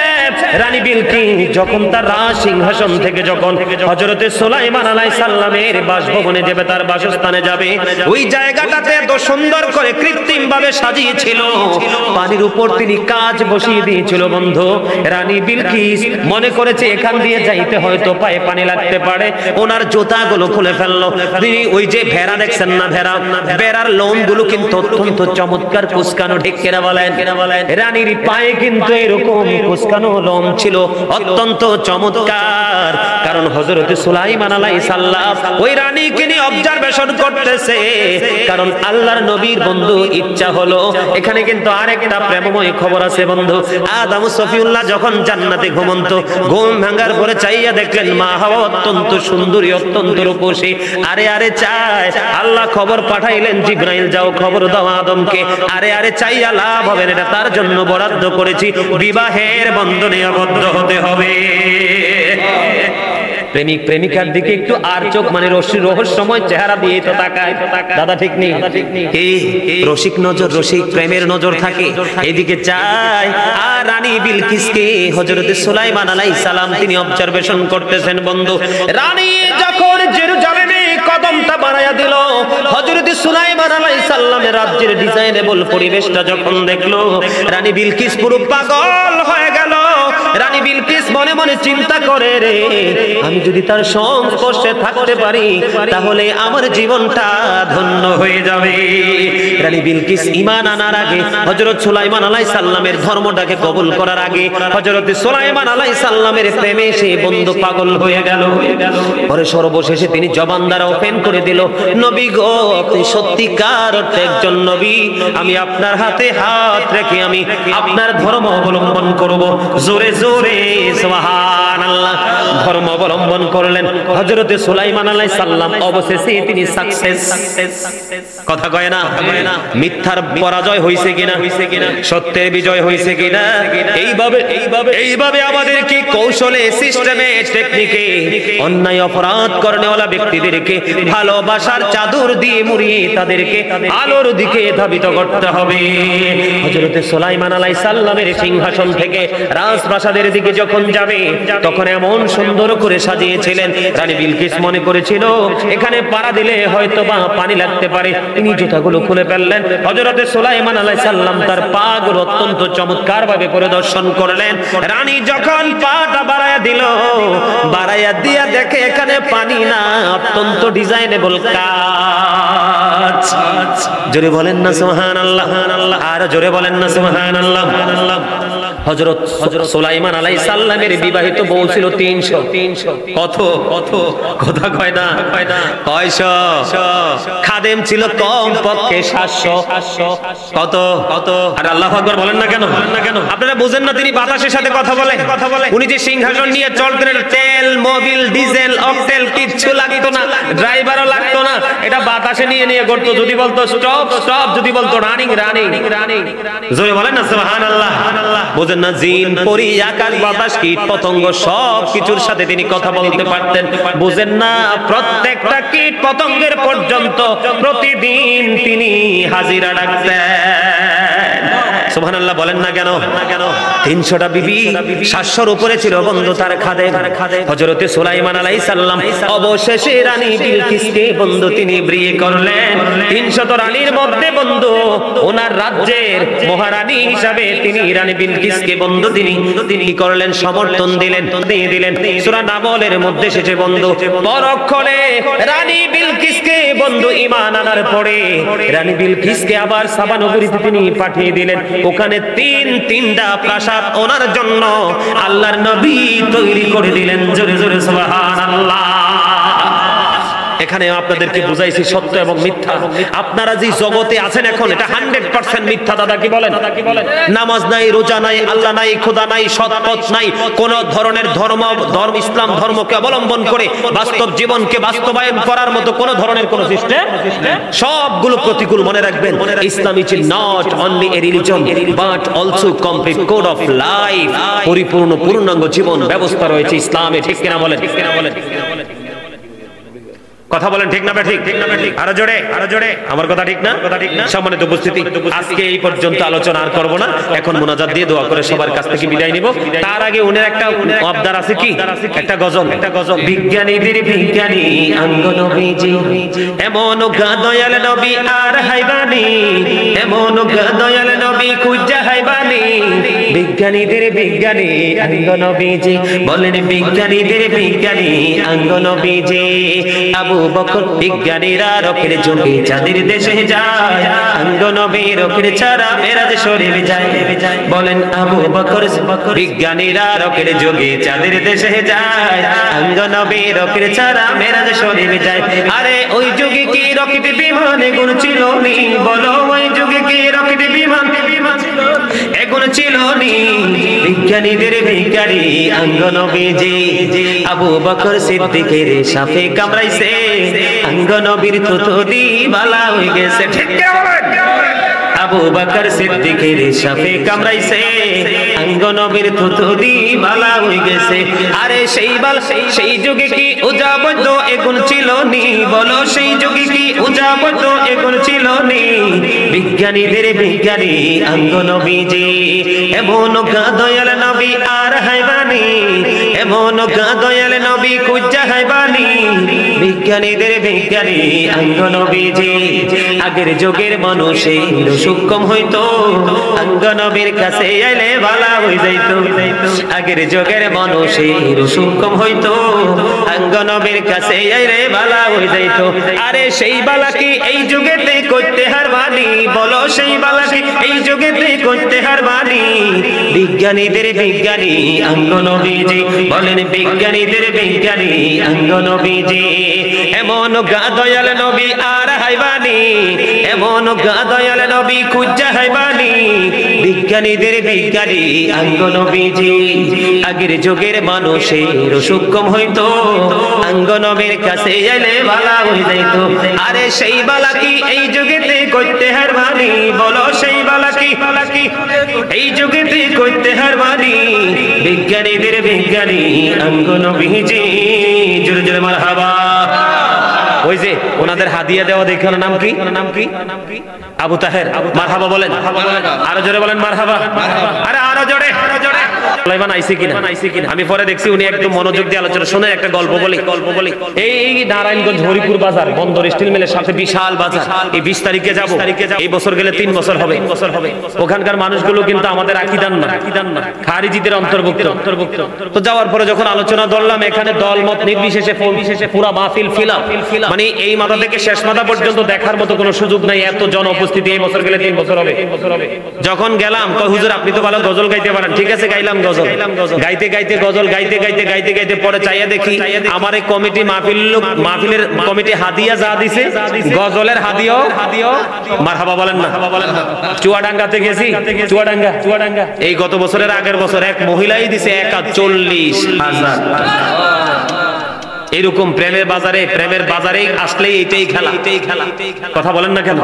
রানী বিলকিস যখন তার রাজ সিংহাসন থেকে যখন হযরতে সুলাইমান আলাইহিস সালামের বাসভবনে যাবে, তার বাসস্থানে যাবে, ওই জায়গাটাতে এত সুন্দর করে কৃত্রিম ভাবে সাজিয়েছিল, পানির উপর তিনি কাজ বসিয়ে দিয়েছিল বন্ধু। রানী বিলকিস মনে করেছে এখান দিয়ে যাইতে হয়তো পায়ে পানি লাগতে পারে, ওনার জুতাগুলো খুলে ফেললো। তিনি ওই যে ভেড়া দেখছেন না, ভেড়ার লোমগুলো কিন্তু অত্যন্ত চমৎকার কুচকানো, ঠিক কিনা বলেন? রানীর পায়ে কিন্তু এরকম কুচকানো লোম ছিল, অত্যন্ত চমৎকার। কারণ হযরত সুলাইমান আলাইহিস সালাম ওই রানীকে নিয়ে অবজারভেশন করতেছে, কারণ আল্লাহর নবীর বন্ধু ইচ্ছা হলো। এখানে কিন্তু আরেকটা প্রেমময় খবর আছে বন্ধু। আদম সফিউল্লাহ যখন জান্নাতে ঘুমন্ত, ঘুম ভাঙার পরে চাইয়া দেখলেন মা হাওয়া অত্যন্ত সুন্দরী, অত্যন্ত রূপসী। আরে চায়, আল্লাহ খবর পাঠাইলেন, জিবরাইল যাও খবর দাও আদমকে। আরে চাইয়া লাভ হবে না, এটা তার জন্য বরাদ্দ করেছি, বিবাহের বন্ধনে আবদ্ধ হতে হবে। প্রেমিক প্রেমিকার দিকে একটু আর চোখ মানে রহস্যময় চেহারা দিয়ে তো তাকায়, দাদা ঠিক নেই? এই রসিক নজর, রসিক প্রেমের নজর থাকে, এদিকে চায়। আর রানী বিলকিসকে হযরত সুলাইমান আলাইহিস সালাম তিনি অবজারভেশন করতেছেন বন্ধু। রানী যখন জেরুজালেমে কদমটা বাড়ায়া দিল, হযরত সুলাইমান আলাইহিস সালামের রাজ্যের ডিজাইনেবল পরিবেশটা যখন দেখলো, রানী বিলকিস পুরো পাগল হয়ে গেল। রানী বিলকিস মনে মনে চিন্তা করে, রে আমি যদি তার সংস্পর্শে থাকতে পারি তাহলে আমার জীবনটা ধন্য হয়ে যাবে। রানী বিলকিস ঈমান আনার আগে, হযরত সুলাইমান আলাইহিস সালামের ধর্মটাকে কবুল করার আগে, হযরত সুলাইমান আলাইহিস সালামের প্রেমে সে বন্ধু পাগল হয়ে গেল। পরে সর্বশেষে তিনি জবান দ্বারা ওপেন করে দিল, নবী গো, আপনি সত্যিকার অর্থে একজন নবী, আমি আপনার হাতে হাত রেখে আমি আপনার ধর্ম অবলম্বন করব। জোরে জোরে সুবহানাল্লাহ। ধর্ম অবলম্বন করলেন হযরত সুলাইমান আলাইহিস সালাম। অবশেষে তিনি সাকসেস। কথা কয় না, মিথ্যার পরাজয় হইছে কিনা, সত্যের বিজয় হইছে কিনা। এইভাবে আমাদেরকে কৌশলে, সিস্টেমে, টেকনিকে অন্যায় অপরাধ করনেওয়ালা ব্যক্তিদেরকে ভালোবাসার চাদর দিয়ে মুড়িয়ে তাদেরকে আলোর দিকে ধাবিত করতে হবে। হযরত সুলাইমান আলাইহিস সালামের সিংহাসন থেকে, রাজপ্রাসাদ প্রাসাদের দিকে যখন যাবে তখন এমন সুন্দর করে সাজিয়েছিলেন, রানী বিলকিস মনে করেছিল এখানে পাড়া দিলে হয়তোবা পানি লাগতে পারে। তিনি জুতাগুলো খুলে ফেললেন। হযরত সুলাইমান আলাইহিস সালাম তার পাগুলো অত্যন্ত চমৎকার ভাবে পরিদর্শন করলেন। রানী যখন পাটা বাড়ায়া দিল, বাড়ায়া দিয়া দেখে এখানে পানি না, অত্যন্ত ডিজাইনেবল কাজ। জোরে বলেন না সুবহানাল্লাহ, আর জোরে বলেন না সুবহানাল্লাহ। হযরত সুলাইমান আলাইহিস সালামের বিবাহিত বউ ছিল 300। কত কত কথা কয় না, কয়শো? খাদেম ছিল কম পক্ষে 700। কত কত? আর আল্লাহু আকবার বলেন না কেন? আপনারা বুঝেন না তিনি বাতাসের সাথে কথা বলে। উনি যে সিংহাসন নিয়ে চলতেন, তেল মোবিল ডিজেল অকটেল কিচ্ছু লাগতো না, ড্রাইভারও লাগতো না, এটা বাতাসে নিয়ে নিয়ে করতো। যদি বলতো স্টপ স্টপ, যদি বলতো রানিং রানিং রানিং। জোরে বলেন না সুবহানাল্লাহ। বুঝেন না, জিন পরি আকাশ বাতাস কীট পতঙ্গ সব কিছুর সাথে তিনি কথা বলতে পারতেন। বুঝেন না, প্রত্যেকটা কীট পতঙ্গের পর্যন্ত প্রতিদিন তিনি হাজিরা ডাকতেন। সুবহানাল্লাহ বলেন না কেন? 300টা বিবি, 700-র উপরে ছিল বন্ধু তার খাদেম। হযরত সুলাইমান আলাইহিস সালাম অবশেষে রানী বিলকিসকে বন্ধু তিনি বিয়ে করলেন। 300 রানীর মধ্যে বন্ধু ওনার রাজ্যের মহারানী হিসাবে তিনি রানী বিলকিসকে বন্ধু তিনি করলেন, সমর্থন দিলেন, দিয়ে দিলেন। সূরা নামলের মধ্যে এসেছে বন্ধু, পরক্ষণে রানী বিলকিসকে বন্ধু ঈমান আনার পরে রানী বিলকিসকে আবার সাবা নগরীতে তিনি পাঠিয়ে দিলেন। ওখানে তিনটা প্রাসাদ ওনার জন্য আল্লাহর নবী তৈরি করে দিলেন। জোরে জোরে সুবহানাল্লাহ। এখানে আপনাদেরকে বুঝাইছি সত্য এবং মিথ্যা। আপনারা যে জগতে আছেন এখন, এটা 100% মিথ্যা। দাদা কি বলেন? নামাজ নাই, রোজা নাই, আল্লাহ নাই, খোদা নাই, সৎপথ নাই, কোন ধরনের ধর্ম ইসলাম ধর্মকে অবলম্বন করে বাস্তব জীবনকে বাস্তবায়ন করার মতো কোন ধরনের কোন সিস্টেম, সবগুলো প্রতিকূল। মনে রাখবেন, Islam is not only a religion but also complete code of life. পরিপূর্ণ পূর্ণাঙ্গ জীবন ব্যবস্থা রয়েছে ইসলামে। ঠিক কিনা বলেন? কথা বলেন ঠিক না ঠিক? আরো জোরে, আরো জোরে। আমার কথা ঠিক না? সম্মানিত উপস্থিতি, আজকে এই পর্যন্ত আলোচনা আর করব না। এখন মুনাজাত দিয়ে দোয়া করে সবার কাছ থেকে বিদায় নিব। তার আগে উনার একটা আবদার আছে, কি একটা গজল। বিজ্ঞানীদের বিজ্ঞানী আঙ্গ নবীজি, এমন দয়াল নবী আর হাইবানি, এমন দয়াল নবী কুজ্জা হাইবানি। বিজ্ঞানীদের বিজ্ঞানী আঙ্গ নবীজি, বলেন বিজ্ঞানীদের বিজ্ঞানী আঙ্গ নবীজি। আবু বকর বিজ্ঞানীরা রকের যোগে চাঁদের দেশে যায়, আঙ্গ নবী রকের ছাড়া মেরাজ শরীফ যায়। বলেন আবু বকর বিজ্ঞানীরা রকের যোগে চাঁদের দেশে যায়, আঙ্গ নবী রকের ছাড়া মেরাজ শরীফ যায়। আরে ওই যুগে কি রকেট বিমানে গুণ ছিল নি? বলো ওই যুগে কি রকেট বিমান এগুণ ছিল নি? বিজ্ঞানীদের বিজ্ঞানী আঙ্গ নবীজি। আবু বকর সিদ্দিকের সাপে কামড়াইছে, আঙ্গ নবীর থুতনি বালা হয়ে গেছে। ঠিক আবু বকর সিদ্দিকের সাপে কামড়াইছে, আঙ্গ নবীর থুতনি বালা হয়ে গেছে। আরে সেই যুগে কি উজাবত এগুণ ছিল নি? বলো সেই যুগে কি উজাবত এগুণ ছিল নি? বিজ্ঞানীদের বিজ্ঞানী আঙ্গ নবীজি, এমন দয়াল নবী আর হাইবানি, এমন দয়াল নবী কুজ্জা হাইবানি। বিজ্ঞানীদের বিজ্ঞানী আঙ্গ নবীজি। আগের যুগের মানুষের সূক্ষ্ম হইতো, আঙ্গ নবীর কাছে আইলে ভালা হয়ে যাইতো। আগের যুগের মানুষের সূক্ষ্ম হইতো, আঙ্গ নবীর কাছে আইলে ভালা হয়ে যাইতো। আরে সেই বালা কি এই যুগেতে করতে হারবানি? বলো সেই বালা কি এই যুগেতে করতে হারবানি? বিজ্ঞানীদের বিজ্ঞানী আঙ্গ নবীজি, বলেন বিজ্ঞানীদের বিজ্ঞানী আঙ্গ নবীজি। এমন দয়াল নবী আর হাইবানি, এমন দয়াল নবী কুজ্জা হাইবানি। বিজ্ঞানীদের বিজ্ঞানী আঙ্গ নবীজি। আগের যুগের মানুষের সূক্ষ্ম হইতো, আঙ্গ নবীর কাছে এলে বালা হয়ে যাইতো। আরে সেই বালা কি এই যুগেতে করতে হারবানি? বলো সেই বালা কি এই যুগেতে করতে হারবানি? বিজ্ঞানীদের বিজ্ঞানী আঙ্গ নবীজি। জোরে জোরে মারহাবা। ওই যে ওনাদের হাদিয়া দেওয়া দেখে নাম কি? আবু তাহের। মারহাবা বলেন, আরো জোরে বলেন মারহাবা। আরে আরো জোরে। সুলাইমান আইছে কিনা আমি পরে দেখছি উনি একদম মনোযোগ দিয়ে আলোচনা শুনে একটা গল্প বলি এই নারায়ণগঞ্জ হরিপুর বাজার বন্দর স্টিল মিলের সাথে বিশাল বাজার এই 20 তারিখে যাব এই বছর গেলে 3 বছর হবে ওখানকার মানুষগুলো কিন্তু আমাদের আকীদান না খারিজিদের অন্তর্ভুক্ত তো যাওয়ার পরে যখন আলোচনা ধরলাম এখানে দলমত নির্বিশেষে পুরো মাহফিল ফিলাম মানে এই মাথা থেকে শেষ মাথা পর্যন্ত দেখার মতো কোনো সুযোগ নাই এত জন উপস্থিতি এই বছর গেলে 3 বছর হবে যখন গেলাম কই হুজুর আপনি তো ভালো গজল গাইতে পারেন ঠিক আছে গাইলাম গজল গাইতে গজল গাইতে পরে চাইয়া দেখি আমার এই কমিটি মাহফিলের কমিটি হাদিয়া যা দিছে গজলের হাদিয়া মারহাবা বলেন না চুয়াডাঙ্গাতে গেছি চুয়াডাঙ্গা এই গত বছরের আগের বছর এক মহিলাই দিছে 41,000 এরকম প্রেমের বাজারে আসলে এইটাই খেলা কথা বলেন না কেন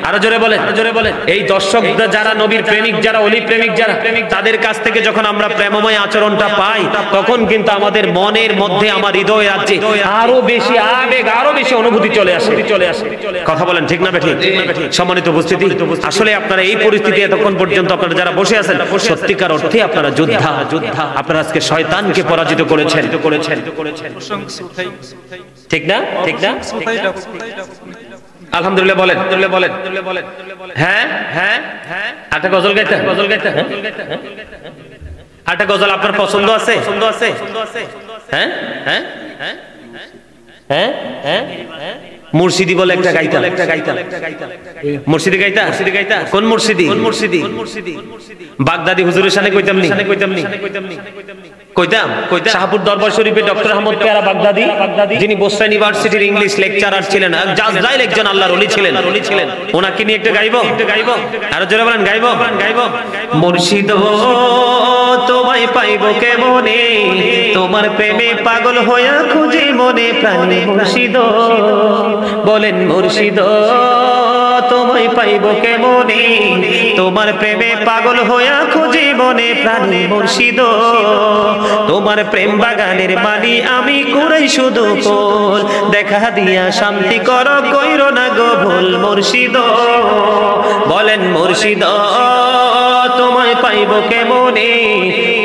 আরো জোরে বলেন এই দর্শক যারা নবীর প্রেমিক যারা ওলি প্রেমিক যারা তাদের কাছ থেকে যখন আমরা প্রেমময় আচরণটা পাই তখন কিন্তু আমাদের মনের মধ্যে আমার হৃদয় আছে আরো বেশি আবেগ আরো বেশি অনুভূতি চলে আসে কথা বলেন ঠিক না বেঠিক সম্মানিত উপস্থিতি আসলে আপনারা এই পরিস্থিতি এতক্ষণ পর্যন্ত আপনারা যারা বসে আছেন সত্যিকার অর্থে আপনারা যোদ্ধা আপনারা আজকে শয়তানকে পরাজিত করেছেন ঠিক না আলহামদুলিল্লাহ বলেন হ্যাঁ একটা গজল গাইতে একটা গজল আপনার পছন্দ আছে হ্যাঁ মুর্শিদি বলে একটা গাইতা মুর্শিদি গাইতা কোন মুর্শিদি বাগদাদি হুজুরের সামনে কইতাম শাহপুর দরবার শরীফে ডক্টর আহমদ পেয়ারা বাগদাদি যিনি বোস্তা ইউনিভার্সিটির ইংলিশ লেকচারার ছিলেন জাজরাইল একজন আল্লাহর ওলি ছিলেন ওনাকে নিয়ে একটা গাইবো আরো জোরে বলেন গাইবো মুর্শিদ তোমায় পাইবো কেমনে তোমার প্রেমে পাগল হইয়া খুঁজি মনে প্রাণে মুর্শিদ বলেন মুর্শিদ তোমায় পাইবো কেমনে তোমার প্রেমে পাগল হইয়া খুঁজি মনে প্রাণে মুর্শিদ তোমার প্রেম বাগানের মালি আমি কুড়াই শুধু কোল দেখা দিয়া শান্তি করো কইরো না গো ভুল মুর্শিদ বলেন মুর্শিদ তোমায় পাইবো কেমনে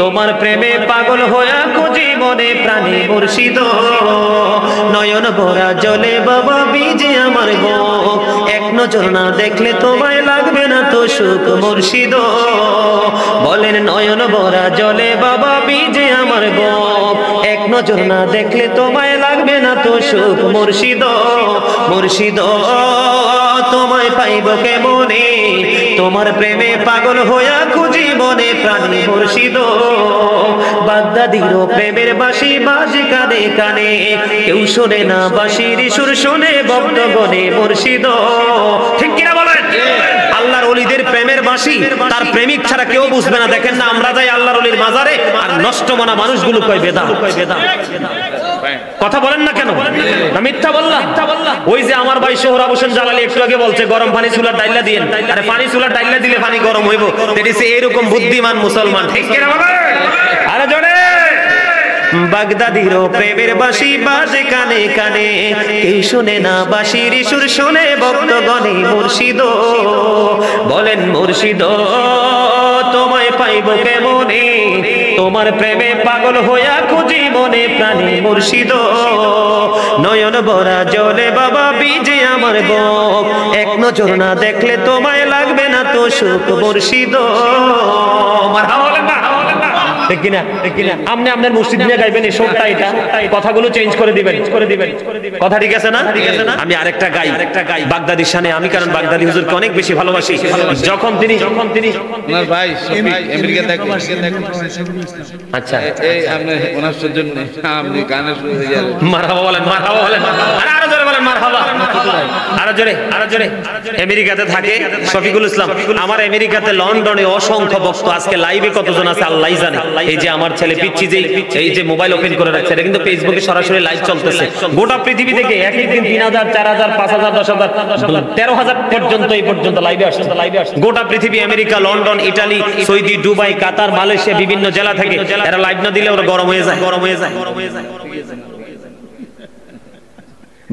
তোমার প্রেমে পাগল হইয়া খুঁজি মনে প্রাণে মুর্শিদ নয়ন ভরা জলে বাবা বিজে আমার গো এক নজর না দেখলে তোমায় লাগবে না তো সুখ মুর্শিদ বলেন নয়ন ভরা জলে বাবা বিজে আমার গো এক নজর না দেখলে তোমায় লাগবে না তো সুখ মুর্শিদ তোমায় পাইবো কেমনে তোমার প্রেমে পাগল হইয়া খুঁজি মনে প্রাণে মুর্শিদ বাগদাদির প্রেমের বাঁশি বাজে কানে কানে কেউ শোনে না বাঁশির সুর শুনে ভক্তগণে মুর্শিদ ঠিক কিনা বলেন আল্লাহর ওলিদের প্রেমের বাঁশি তার প্রেমিক ছাড়া কেউ বুঝবে না দেখেন না আমরা যাই আল্লাহর ওলির মাজারে আর নষ্ট মনা মানুষগুলো কয় বেদাত কথা বলেন না কেন না মিথ্যা বললাম ওই যে আমার ভাই সোহরাব হোসেন জালালি একটু আগে বলছে গরম পানি চুলার ডাইলা দিয়েন আরে পানি চুলার ডাইলা দিলে পানি গরম হইব তেরিছে এরকম বুদ্ধিমান মুসলমান ঠিক কিনা বাবা আরে জোরে বাগদাদির প্রেমের বাঁশি বাজে কানে কানে কেউ শুনে না বাঁশির সুর শুনে ভক্তগণে মুর্শিদ বলেন মুর্শিদ তোমায় পাইবো কেমনে তোমার প্রেমে পাগল হইয়া খুঁজি মনে প্রাণে মুর্শিদ নয়ন ভরা জলে বাবা বিজে আমার গো এক নজর না দেখলে তোমায় লাগবে না তো সুখ মুর্শিদ ঠিক কিনা আপনি আপনার মসজিদ নিয়ে গাইবেন এই শোকটা এটা কথাগুলো চেঞ্জ করে দিবেন কথা ঠিক আছে না আমি আরেকটা গাই বাগদাদির শানে আমি কারণ বাগদাদি হুজুরকে অনেক বেশি ভালোবাসি যখন তিনি ওনার ভাই আমেরিকা থেকে আচ্ছা এই আপনি ওনার জন্য আপনি গানের শুরু হয়ে যাবেন মারহাবা বলেন আরো জোরে বলেন মারহাবা আরো জোরে আমেরিকাতে থাকে শফিকুল ইসলাম আমার আমেরিকাতে লন্ডনে অসংখ্য ভক্ত আজকে লাইভে কতজন আছে আল্লাহই জানে এই যে আমার ছেলে পিচ্চি যে এই যে মোবাইল ওপেন করে রাখছে এটা কিন্তু ফেসবুকে সরাসরি লাইভ চলতেছে গোটা পৃথিবী থেকে এক দিন 3000 4000 5000 10000 13000 পর্যন্ত এই পর্যন্ত লাইভে আসছে গোটা পৃথিবী America London Italy Saudi Dubai Qatar Malaysia বিভিন্ন জেলা থেকে এরা লাইভ না দিলে ওরা গরম হয়ে যায়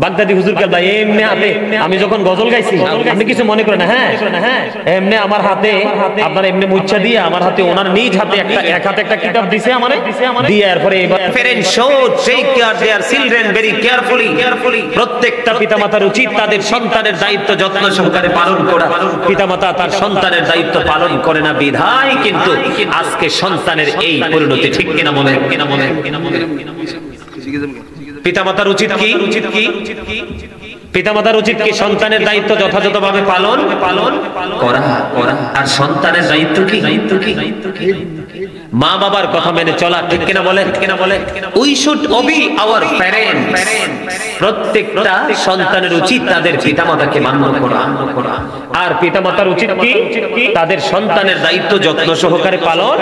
বাগদাদি হুজুর কেবলা এমনি হাতে আমি যখন গজল গাইছি আপনি কিছু মনে করেন না, হ্যাঁ এমনি আমার হাতে আপনার এমনি মুচ্ছা দিয়ে আমার হাতে ওনার নিজ হাতে এক হাতে একটা কিতাব দিছে আমারে দিয়ে এরপরে parents should take care their children very carefully প্রত্যেকটা পিতামাতার উচিত তাদের সন্তানের দায়িত্ব যত্ন সহকারে পালন করা। পিতামাতা তার সন্তানের দায়িত্ব পালন করে না বিধায় কিন্তু আজকে সন্তানের এই পরিণতি। ঠিক কিনা মনে পিতামাতার উচিত কি পিতামাতার উচিত কি সন্তানের দায়িত্ব যথাযথভাবে পালন করা। আর সন্তানের দায়িত্ব কি মা বাবার কথা মেনে চলা। ঠিক কিনা বলেন we should obey our parents. প্রত্যেকটা সন্তানের উচিত তাদের পিতামাতাকে মান্য করা। আর পিতামাতার উচিত কি তাদের সন্তানের দায়িত্ব যত্ন সহকারে পালন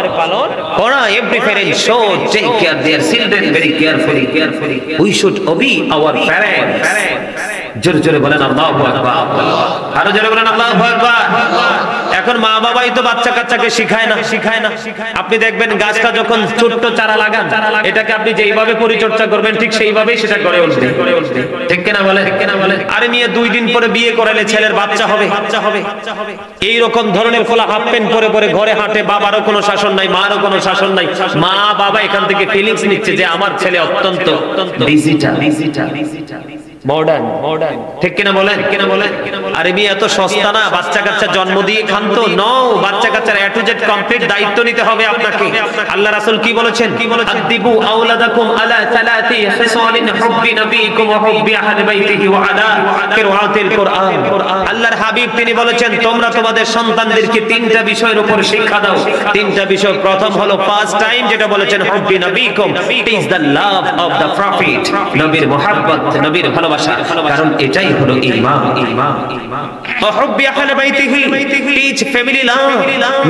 করা। Every parent should take care their children very carefully. We should obey our parents. জোরে বলেন আল্লাহু আকবার। আরো জোরে বলেন আল্লাহু আকবার। এখন মা বাবাই তো বাচ্চা কাচ্চাকে শিখায় না। আপনি দেখবেন গাছটা যখন ছোট্ট চারা লাগান এটাকে আপনি যেইভাবে পরিচর্যা করবেন ঠিক সেইভাবেই সেটা গড়ে উঠবে। ঠিক কিনা বলেন? আরে মেয়ে 2 দিন পরে বিয়ে করালে ছেলের বাচ্চা হবে। এই রকম ধরনের খোলা হাফ প্যান্ট পরে ঘরে হাঁটে, বাবারও কোনো শাসন নাই, মারও কোনো শাসন নাই। মা বাবা এখান থেকে ফিলিংস নিচ্ছে যে আমার ছেলে অত্যন্ত ডিজিটাল মডার্ন। ঠিক কিনা বলেন? আরে মেয়ে এত সস্তা না, বাচ্চা কাচ্চা জন্ম দিয়ে খান্ত নও। বাচ্চা কাচ্চার এ টু জেড কমপ্লিট দায়িত্ব নিতে হবে আপনাকে। আল্লাহ রাসূল কি বলেছেন? আদিবু আওলাদাকুম আলা সালাতি খিসালিন হুব্বি নবিয়িকুম ওয়া হুব্বি আহলি বাইতিহি ওয়া আলা কিরাআতিল কুরআন। আল্লাহর হাবিব তিনি বলেছেন তোমরা তোমাদের সন্তানদেরকে 3টা বিষয়ের উপর শিক্ষা দাও। 3টা বিষয়, প্রথম হলো ফার্স্ট টাইম যেটা বলেছেন হুব্বি নবিয়িকুম, it is the love of the prophet. নবীর মুহাব্বত, নবীর ভালোবাসা, কারণ এটাই হলো ঈমান। হুব্বি আহলি বাইতিহি, টিচ ফ্যামিলি লাভ,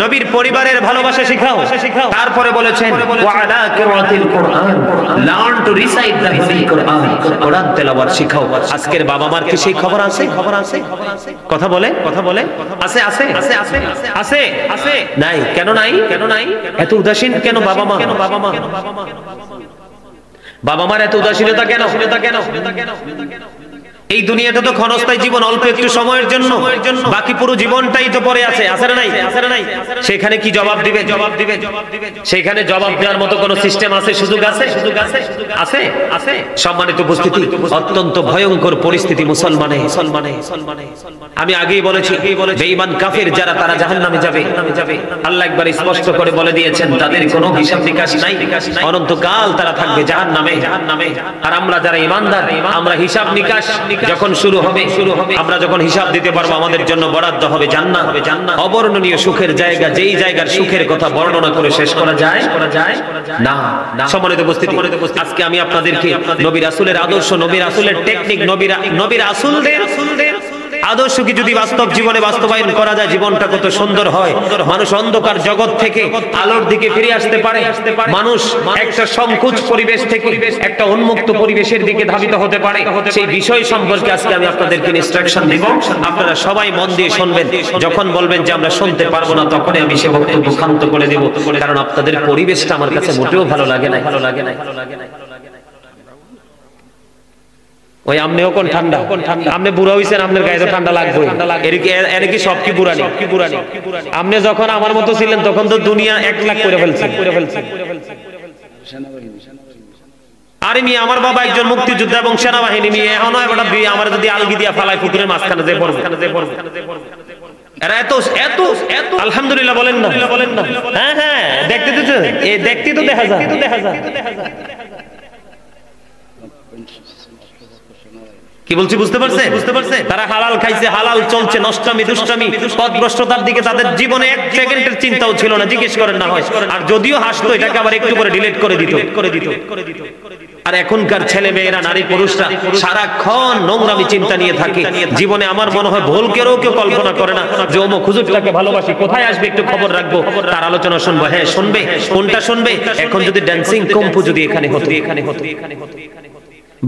নবীর পরিবারের ভালোবাসা শিখাও। তারপরে বলেছেন ওয়া আলা কিরাআতিল কুরআন, learn to recite the holy Quran, Quran তেলাওয়াত শিখাও। আজকের বাবা মার কি সেই খবর আছে? কথা বলে আছে নাই? কেন নাই? এত উদাসীন কেন বাবা মা? বাবা মার এত উদাসীনতা কেন? এই দুনিয়াটা তো ক্ষণস্থায়ী জীবন, অল্প একটু সময়ের জন্য, বাকি পুরো জীবনটাই তো পড়ে আছে না নাই? সেখানে কি জবাব দিবে? সেখানে জবাব দেওয়ার মতো কোনো সিস্টেম আছে? সুযোগ আছে? সম্মানিত উপস্থিতি, অত্যন্ত ভয়ঙ্কর পরিস্থিতি মুসলমানে। আমি আগেই বলেছি বেঈমান কাফের যারা তারা জাহান্নামে যাবে। আল্লাহ একবার স্পষ্ট করে বলে দিয়েছেন তাদের কোনো হিসাব নিকাশ নাই, অনন্তকাল তারা থাকবে জাহান্নামে। আর আমরা যারা ঈমানদার আমরা হিসাব নিকাশ যখন শুরু হবে আমরা যখন হিসাব দিতে পারবো আমাদের জন্য বরাদ্দ হবে জান্নাত। অবর্ণনীয় সুখের জায়গা, যেই জায়গার সুখের কথা বর্ণনা করে শেষ করা যায় না। সম্মানিত উপস্থিতি, আজকে আমি আপনাদেরকে নবী রাসূলের আদর্শ, নবী রাসূলের টেকনিক, নবী রাসূলদের আদর্শকে যদি বাস্তব জীবনে বাস্তবায়ন করা যায় জীবনটা কত সুন্দর হয়। মানুষ অন্ধকার জগৎ থেকে আলোর দিকে ফিরে আসতে পারে। মানুষ একটা সংকুচ পরিবেশ থেকে একটা উন্মুক্ত পরিবেশের দিকে ধাবিত হতে পারে। সেই বিষয় সম্পর্কে আজকে আমি আপনাদেরকে ইনস্ট্রাকশন দিব। আপনারা সবাই মন দিয়ে শুনবেন। যখন বলবেন যে আমরা শুনতে পারবো না তখনই আমি সে বক্তব্য ক্ষান্ত করে দেব, কারণ আপনাদের পরিবেশটা আমার কাছে মোটেও ভালো লাগে না। ওই আমনেও কোন ঠান্ডা, আমনে বুড়া হইছেন, আপনার গায়ে তো ঠান্ডা লাগবে। এর কি সব কি বুড়ানি? আপনি যখন আমার মতো ছিলেন তখন তো দুনিয়া 1 লাখ করে ফেলছে। আরে মিয়া আমার বাবা একজন মুক্তিযোদ্ধা এবং সেনাবাহিনী মিয়া, এখনো একটা দিয়ে আমার যদি আলগি দিয়া ফালাই পুকুরের মাঝখানে যে পড়বো। এরা এত আলহামদুলিল্লাহ বলেন না? হ্যাঁ দেখতে তো দেখা যায়। কি বলছি বুঝতে পারছে? তারা হালাল খাইছে, হালাল চলছে, নষ্টামি দুষ্টামি পথভ্রষ্টতার দিকে তাদের জীবনে 1 সেকেন্ডের চিন্তাও ছিল না। জিজ্ঞেস করেন না হয়, আর যদিও হাসতো এটাকে আবার একটু করে ডিলিট করে দিত। আর এখনকার ছেলে মেয়েরা, নারী পুরুষরা সারাক্ষণ নোংরামি চিন্তা নিয়ে থাকে। জীবনে আমার মনে হয় ভুলকেও কেউ কল্পনা করে না যে অমুক হুজুরটাকে ভালোবাসি, কোথায় আসবে একটু খবর রাখবো, তার আলোচনা শুনবো। হ্যাঁ শুনবে, কোনটা শুনবে? এখন যদি ড্যান্সিং কম্পু যদি এখানে হতো,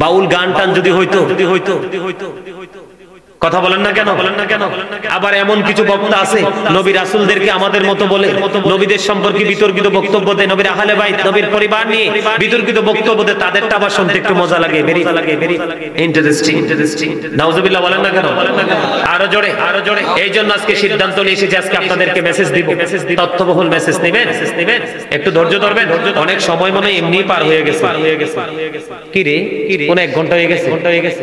বাউল গান টান যদি হইতো, কথা বলেন না কেন? আবার এমন কিছু বক্তা আছে নবী রাসূলদেরকে আমাদের মতো বলে, নবীদের সম্পর্কে বিতর্কিত বক্তব্য দেয়, নবীর আহলে বাইত নবীর পরিবার নিয়ে বিতর্কিত বক্তব্য দেয়, তাদেরটা আবার শুনতে একটু মজা লাগে, ভেরি ইন্টারেস্টিং। নাউজুবিল্লাহ বলেন না কেন? আরো জোরে। এইজন্য আজকে সিদ্ধান্ত নিয়ে এসেছি, আজকে আপনাদেরকে মেসেজ দিব, তথ্যবহুল মেসেজ নেবেন, একটু ধৈর্য ধরবেন। অনেক সময় মনে হয় এমনি পার হয়ে গেছে। কি রে কোন 1 ঘন্টা হয়ে গেছে।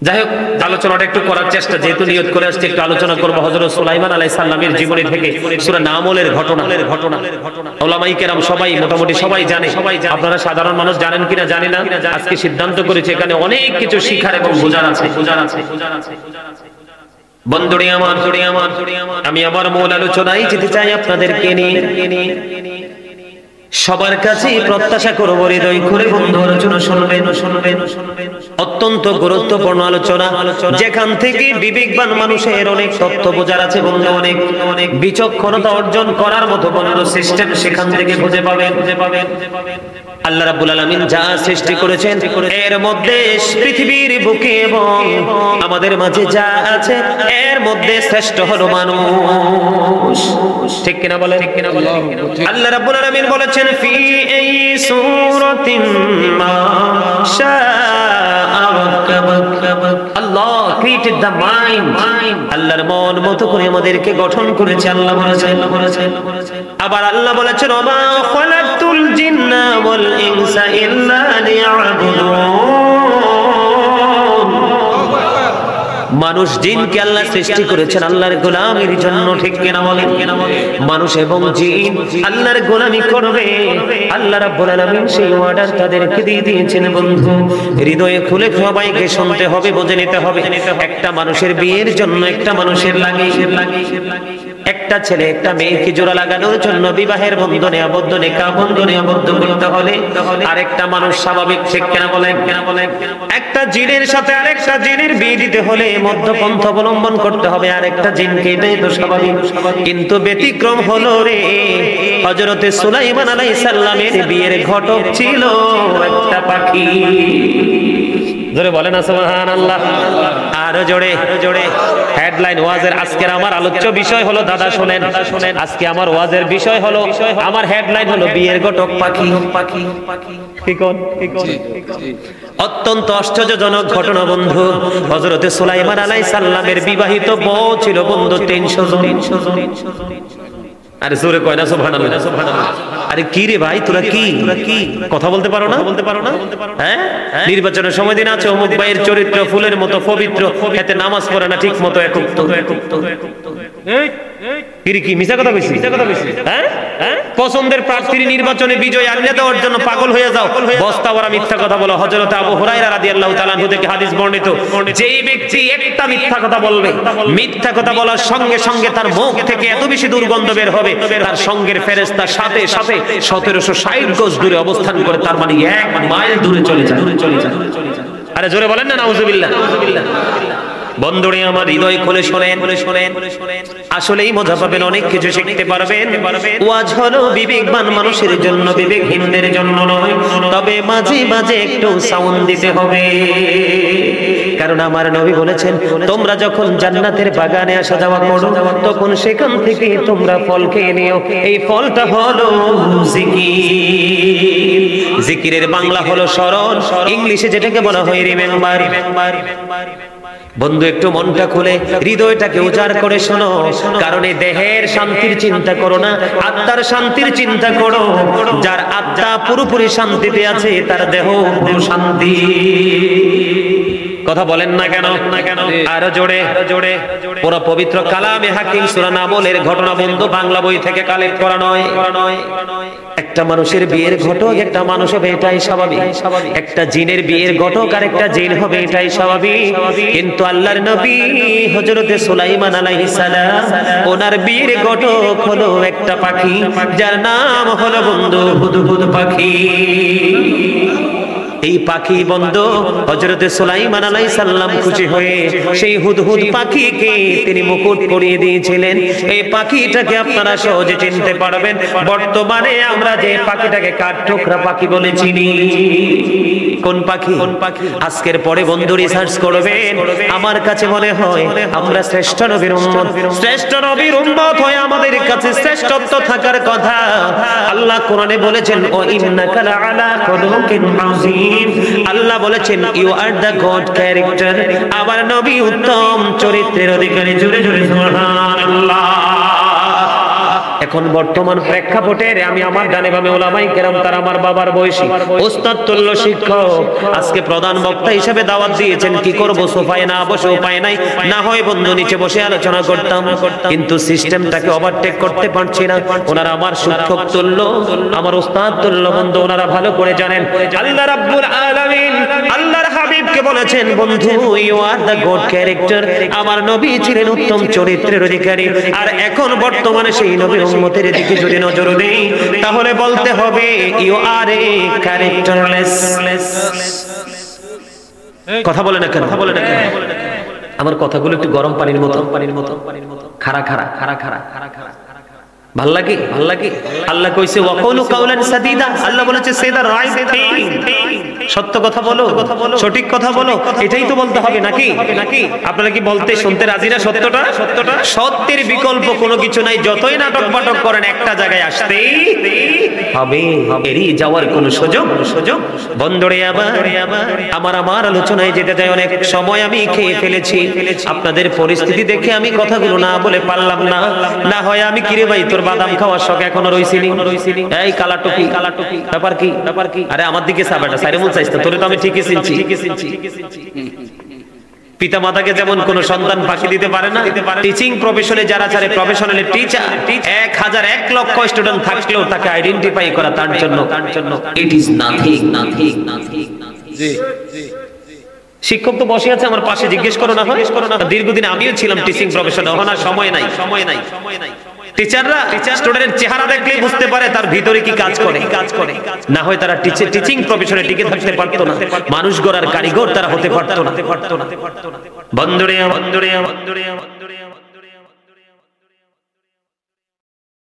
যাই হোক, আলোচনাটা একটু করার চেষ্টা, যেহেতু নিয়ত করে আসছে একটু আলোচনা করব হযরত সুলাইমান আলাইহিস সালামের জীবনী থেকে সূরা নামলের ঘটনা। উলামায়ে কেরাম সবাই মোটামুটি সবাই জানে, আপনারা সাধারণ মানুষ জানেন কিনা জানি না। আজকে সিদ্ধান্ত করেছি এখানে অনেক কিছু শিখার এবং বোঝার আছে। বন্ধুরে আমার, আমি আমার মূল আলোচনায় যেতে চাই আপনাদেরকে নিয়ে। সবার কাছে প্রত্যাশা করব হৃদয় খুলে বন্ধু আলোচনা শুনবেন। অত্যন্ত গুরুত্বপূর্ণ আলোচনা, যেখান থেকে বিবেকবান মানুষের অনেক তথ্য বোঝার আছে বন্ধু, অনেক বিচক্ষণতা অর্জন করার মতো বন্ধু সিস্টেম সেখান থেকে খুঁজে পাবেন। আল্লাহ রাব্বুল আলামিন যা সৃষ্টি করেছেন এর মধ্যে পৃথিবীর বুকে এবং আমাদের মাঝে যা আছে এর মধ্যে শ্রেষ্ঠ হলো মানুষ। ঠিক কিনা বলেন? আল্লাহ রাব্বুল আলামিন বলেছেন ফি এই সূরাতিন মা শাআ রাব্বুক। আল্লাহ ক্রিয়েটেড দ্য মাইন্ড, আল্লাহর মন মতো করে আমাদেরকে গঠন করেছে আল্লাহ বলেছেন। আবার আল্লাহ বলেছেন ওমা খালাকতুল জিন্না ওয়াল ইনসা ইল্লা লিয়াবুদুন। মানুষ জিনকে আল্লাহ সৃষ্টি করেছেন আল্লাহর গোলামির জন্য। ঠিক কিনা বলেন? মানুষ এবং জিন আল্লাহর গোলামি করবে, আল্লাহ রাব্বুল আলামিন সেই অর্ডার তাদেরকে দিয়ে দিয়েছেন বন্ধু। হৃদয়ে খুলে সবাইকে শুনতে হবে, বুঝে নিতে হবে। একটা মানুষের বিয়ের জন্য একটা মানুষের লাগে, একটা ছেলে একটা মেয়েকে জোড়া লাগানোর জন্য বিবাহের বন্ধনে আবদ্ধ, নিকাহ বন্ধনে আবদ্ধ করতে হলে আরেকটা মানুষ স্বাভাবিক। ঠিক কিনা বলেন? একটা জিনের সাথে আরেকটা জিনের বিয়ে দিতে হলে মধ্যপন্থা অবলম্বন করতে হবে আরেকটা জিনকে, এটাই তো স্বাভাবিক। কিন্তু ব্যতিক্রম হলো রে, হযরতে সুলাইমান আলাইহিস সালামের বিয়ের ঘটক ছিল একটা পাখি। জোরে বলেন না সুবহানাল্লাহ। আরো জোরে। হেডলাইন ওয়াজের আজকের আমার আলোচ্য বিষয় হলো, দাদা শুনেন, আজকে আমার ওয়াজের বিষয় হলো, আমার হেডলাইন হলো বিয়ের ঘটক পাখি। কি কোন? অত্যন্ত আশ্চর্যজনক ঘটনা বন্ধু। হযরতে সুলাইমান আলাইহিস সালামের বিবাহিত বউ ছিল বন্ধু 300 জন। আরে জোরে কয় না সুবহানাল্লাহ। আরে কি রে ভাই, তোরা কি কথা বলতে পারো না? হ্যাঁ, নির্বাচনের সময় দিন আছে অমুক ভাইয়ের চরিত্র ফুলের মতো পবিত্র, এতে নামাজ পড়ে না ঠিক মতো, একুক্ত। কি মিছা কথা কইছি? হ্যাঁ, পছন্দের প্রার্থীর নির্বাচনে বিজয় আনলে দেওয়ার জন্য পাগল হয়ে যাও, বস্তা ভরা মিথ্যা কথা বলো। হযরত আবু হুরায়রা রাদিয়াল্লাহু তাআলা আনহু থেকে হাদিস বর্ণিত, যেই ব্যক্তি একটা মিথ্যা কথা বলবে, মিথ্যা কথা বলার সঙ্গে সঙ্গে তার মুখ থেকে এত বেশি দুর্গন্ধ বের হবে, তার সঙ্গের ফেরেশতা সাথে 1760 গজ দূরে অবস্থান করে, তার মানে 1 মাইল দূরে চলে যায়। আরে জোরে বলেন না নাউজুবিল্লাহ। বন্ধুরে আমার, হৃদয় খুলে শোনেন, আসলেই মজা পাবেন, অনেক কিছু শিখতে পারবেন। ওয়াজ হলো বিবেকবান মানুষের জন্য, বিবেকহীনদের জন্য নয়। তবে মাঝে মাঝে একটু সাউন্ড দিতে হবে, কারণ আমার নবী বলেছেন তোমরা যখন জান্নাতের বাগানে আসা যাওয়া করো তখন সেখান থেকে তোমরা ফল খেয়ে নিও। এই ফলটা হলো জিকির। জিকিরের বাংলা হলো স্মরণ, ইংলিশে যেটাকে বলা হয় রিমেম্বার। বন্ধু একটু মনটা খুলে হৃদয়টাকে উজাড় করে শোনো, কারণ এই দেহের শান্তির চিন্তা করো না, আত্মার শান্তির চিন্তা করো। যার আত্মা পুরোপুরি শান্তিতে আছে তার দেহ শান্তি। কথা বলেন না কেন? আরো জোরে। পুরো পবিত্র কালামে হাকিম সূরা নামলের ঘটনা বন্ধু বাংলা বই থেকে কালেক্ট করা নয়। একটা মানুষের বিয়ের ঘটক একটা মানুষ হবে, এটাই স্বাভাবিক। একটা জিনের বিয়ের ঘটক আর একটা জিন হবে, এটাই স্বাভাবিক। কিন্তু আল্লাহর নবী হযরতে সুলাইমান আলাইহিস সালাম, ওনার বিয়ের ঘটক হলো একটা পাখি, যার নাম হলো বন্ধু হুদহুদ পাখি। এই পাখি বন্ধু হযরতে সুলাইমান আলাইহিস সালাম খুশি হয়ে সেই হুদহুদ পাখিকে তিনি মুকুট পরিয়ে দিয়েছিলেন। এই পাখিটাকে আপনারা সহজে চিনতে পারবেন। বর্তমানে আমরা যে পাখিটাকে কাঠঠোকরা পাখি বলে চিনি, কোন পাখি? আজকের পরে বন্ধু রিসার্চ করবেন, আমার কাছে মনে হয় আমরা শ্রেষ্ঠ নবীর উম্মত। শ্রেষ্ঠ নবীর উম্মত হয়ে আমাদের কাছে শ্রেষ্ঠত্ব থাকার কথা। আল্লাহ কোরআনে বলেছেন ও ইন্নাকা লাআলা খুলুকিন আযীম। আল্লাহ বলেছেন you are the good character. আমার নবী উত্তম চরিত্রের অধিকারী। জোরে জোরে সুবহানাল্লাহ। এখন বর্তমান প্রেক্ষাপটে আমি আমার ডানে বামে ওলামায়ে কেরাম, তারা আমার বাবার বয়সী, ওস্তাদ তুল্য শিক্ষক, আজকে প্রধান বক্তা হিসেবে দাওয়াত দিয়েছেন। কি করব, সোফায় না বসে উপায় নাই, না হয় বন্ধু নিচে বসে আলোচনা করতাম, কিন্তু সিস্টেমটাকে ওভারটেক করতে পারছি না। ওনারা আমার শিক্ষক তুল্য, আমার ওস্তাদ তুল্য বন্ধু, ওনারা ভালো করে জানেন আল্লাহ রাব্বুল আলামিন আল্লাহর হাবিবকে বলেছেন বন্ধু you are the good character. আমার নবী ছিলেন উত্তম চরিত্রের অধিকারী। আর এখন বর্তমানে সেই নবীর উম্মতের দিকে যদি নজর দেই, তাহলে বলতে হবে ইউ আর এ ক্যারেক্টারলেস। কথা বলে না কেন? আমার কথাগুলো একটু গরম পানির মতো, খারা খারা খারা খারা খারা খারা। ভাল লাগে? আল্লাহ কইছে ওয়াকুলু কাওলান সাদীদা। আল্লাহ বলেছে সে দা রাইট থিং, সত্য কথা বলো, সঠিক কথা বলো। এটাই তো বলতে হবে নাকি? আপনারা কি বলতে শুনতে রাজি না? সত্যটা, সত্যের বিকল্প কোনো কিছু নাই। যতই নাটক বাটক করেন, একটা জায়গায় আসতেই হবে, এড়িয়ে যাওয়ার কোনো সুযোগ বন্ধরে। আমার আলোচনায় যেতে যায়, অনেক সময় আমি খেয়ে ফেলেছি। আপনাদের পরিস্থিতি দেখে আমি কথাগুলো না বলে পারলাম না। না হয় আমি কিরে ভাই তোর বাদাম খাওয়ার শখ এখনো রইছিনি। এই কালা টুপি, ব্যাপার কি? আরে আমার দিকে সাবাটা সাইরেমুল চাইছে, তোরে তো আমি ঠিকই চিনছি। পিতা মাতাকে যেমন কোন সন্তান ফাঁকি দিতে পারে না, টিচিং প্রফেশনে যারা চারে প্রফেশনাল টিচার 1000-1,00,000 স্টুডেন্ট থাকলেও তাকে আইডেন্টিফাই করা তার জন্য ইট ইজ নাথিং। জি শিক্ষক তো বসে আছে আমার পাশে, জিজ্ঞেস করো না। দীর্ঘদিন আমিও ছিলাম টিচিং প্রফেশনে, এখন আর সময় নাই। টিচাররা স্টুডেন্টের চেহারা দেখলেই বুঝতে পারে তার ভিতরে কি কাজ করে। না হয় তারা টিচিং প্রফেশনে টিকে থাকতে পারতো না, মানুষ গড়ার কারিগর তারা হতে পারতো না। বন্ধুরে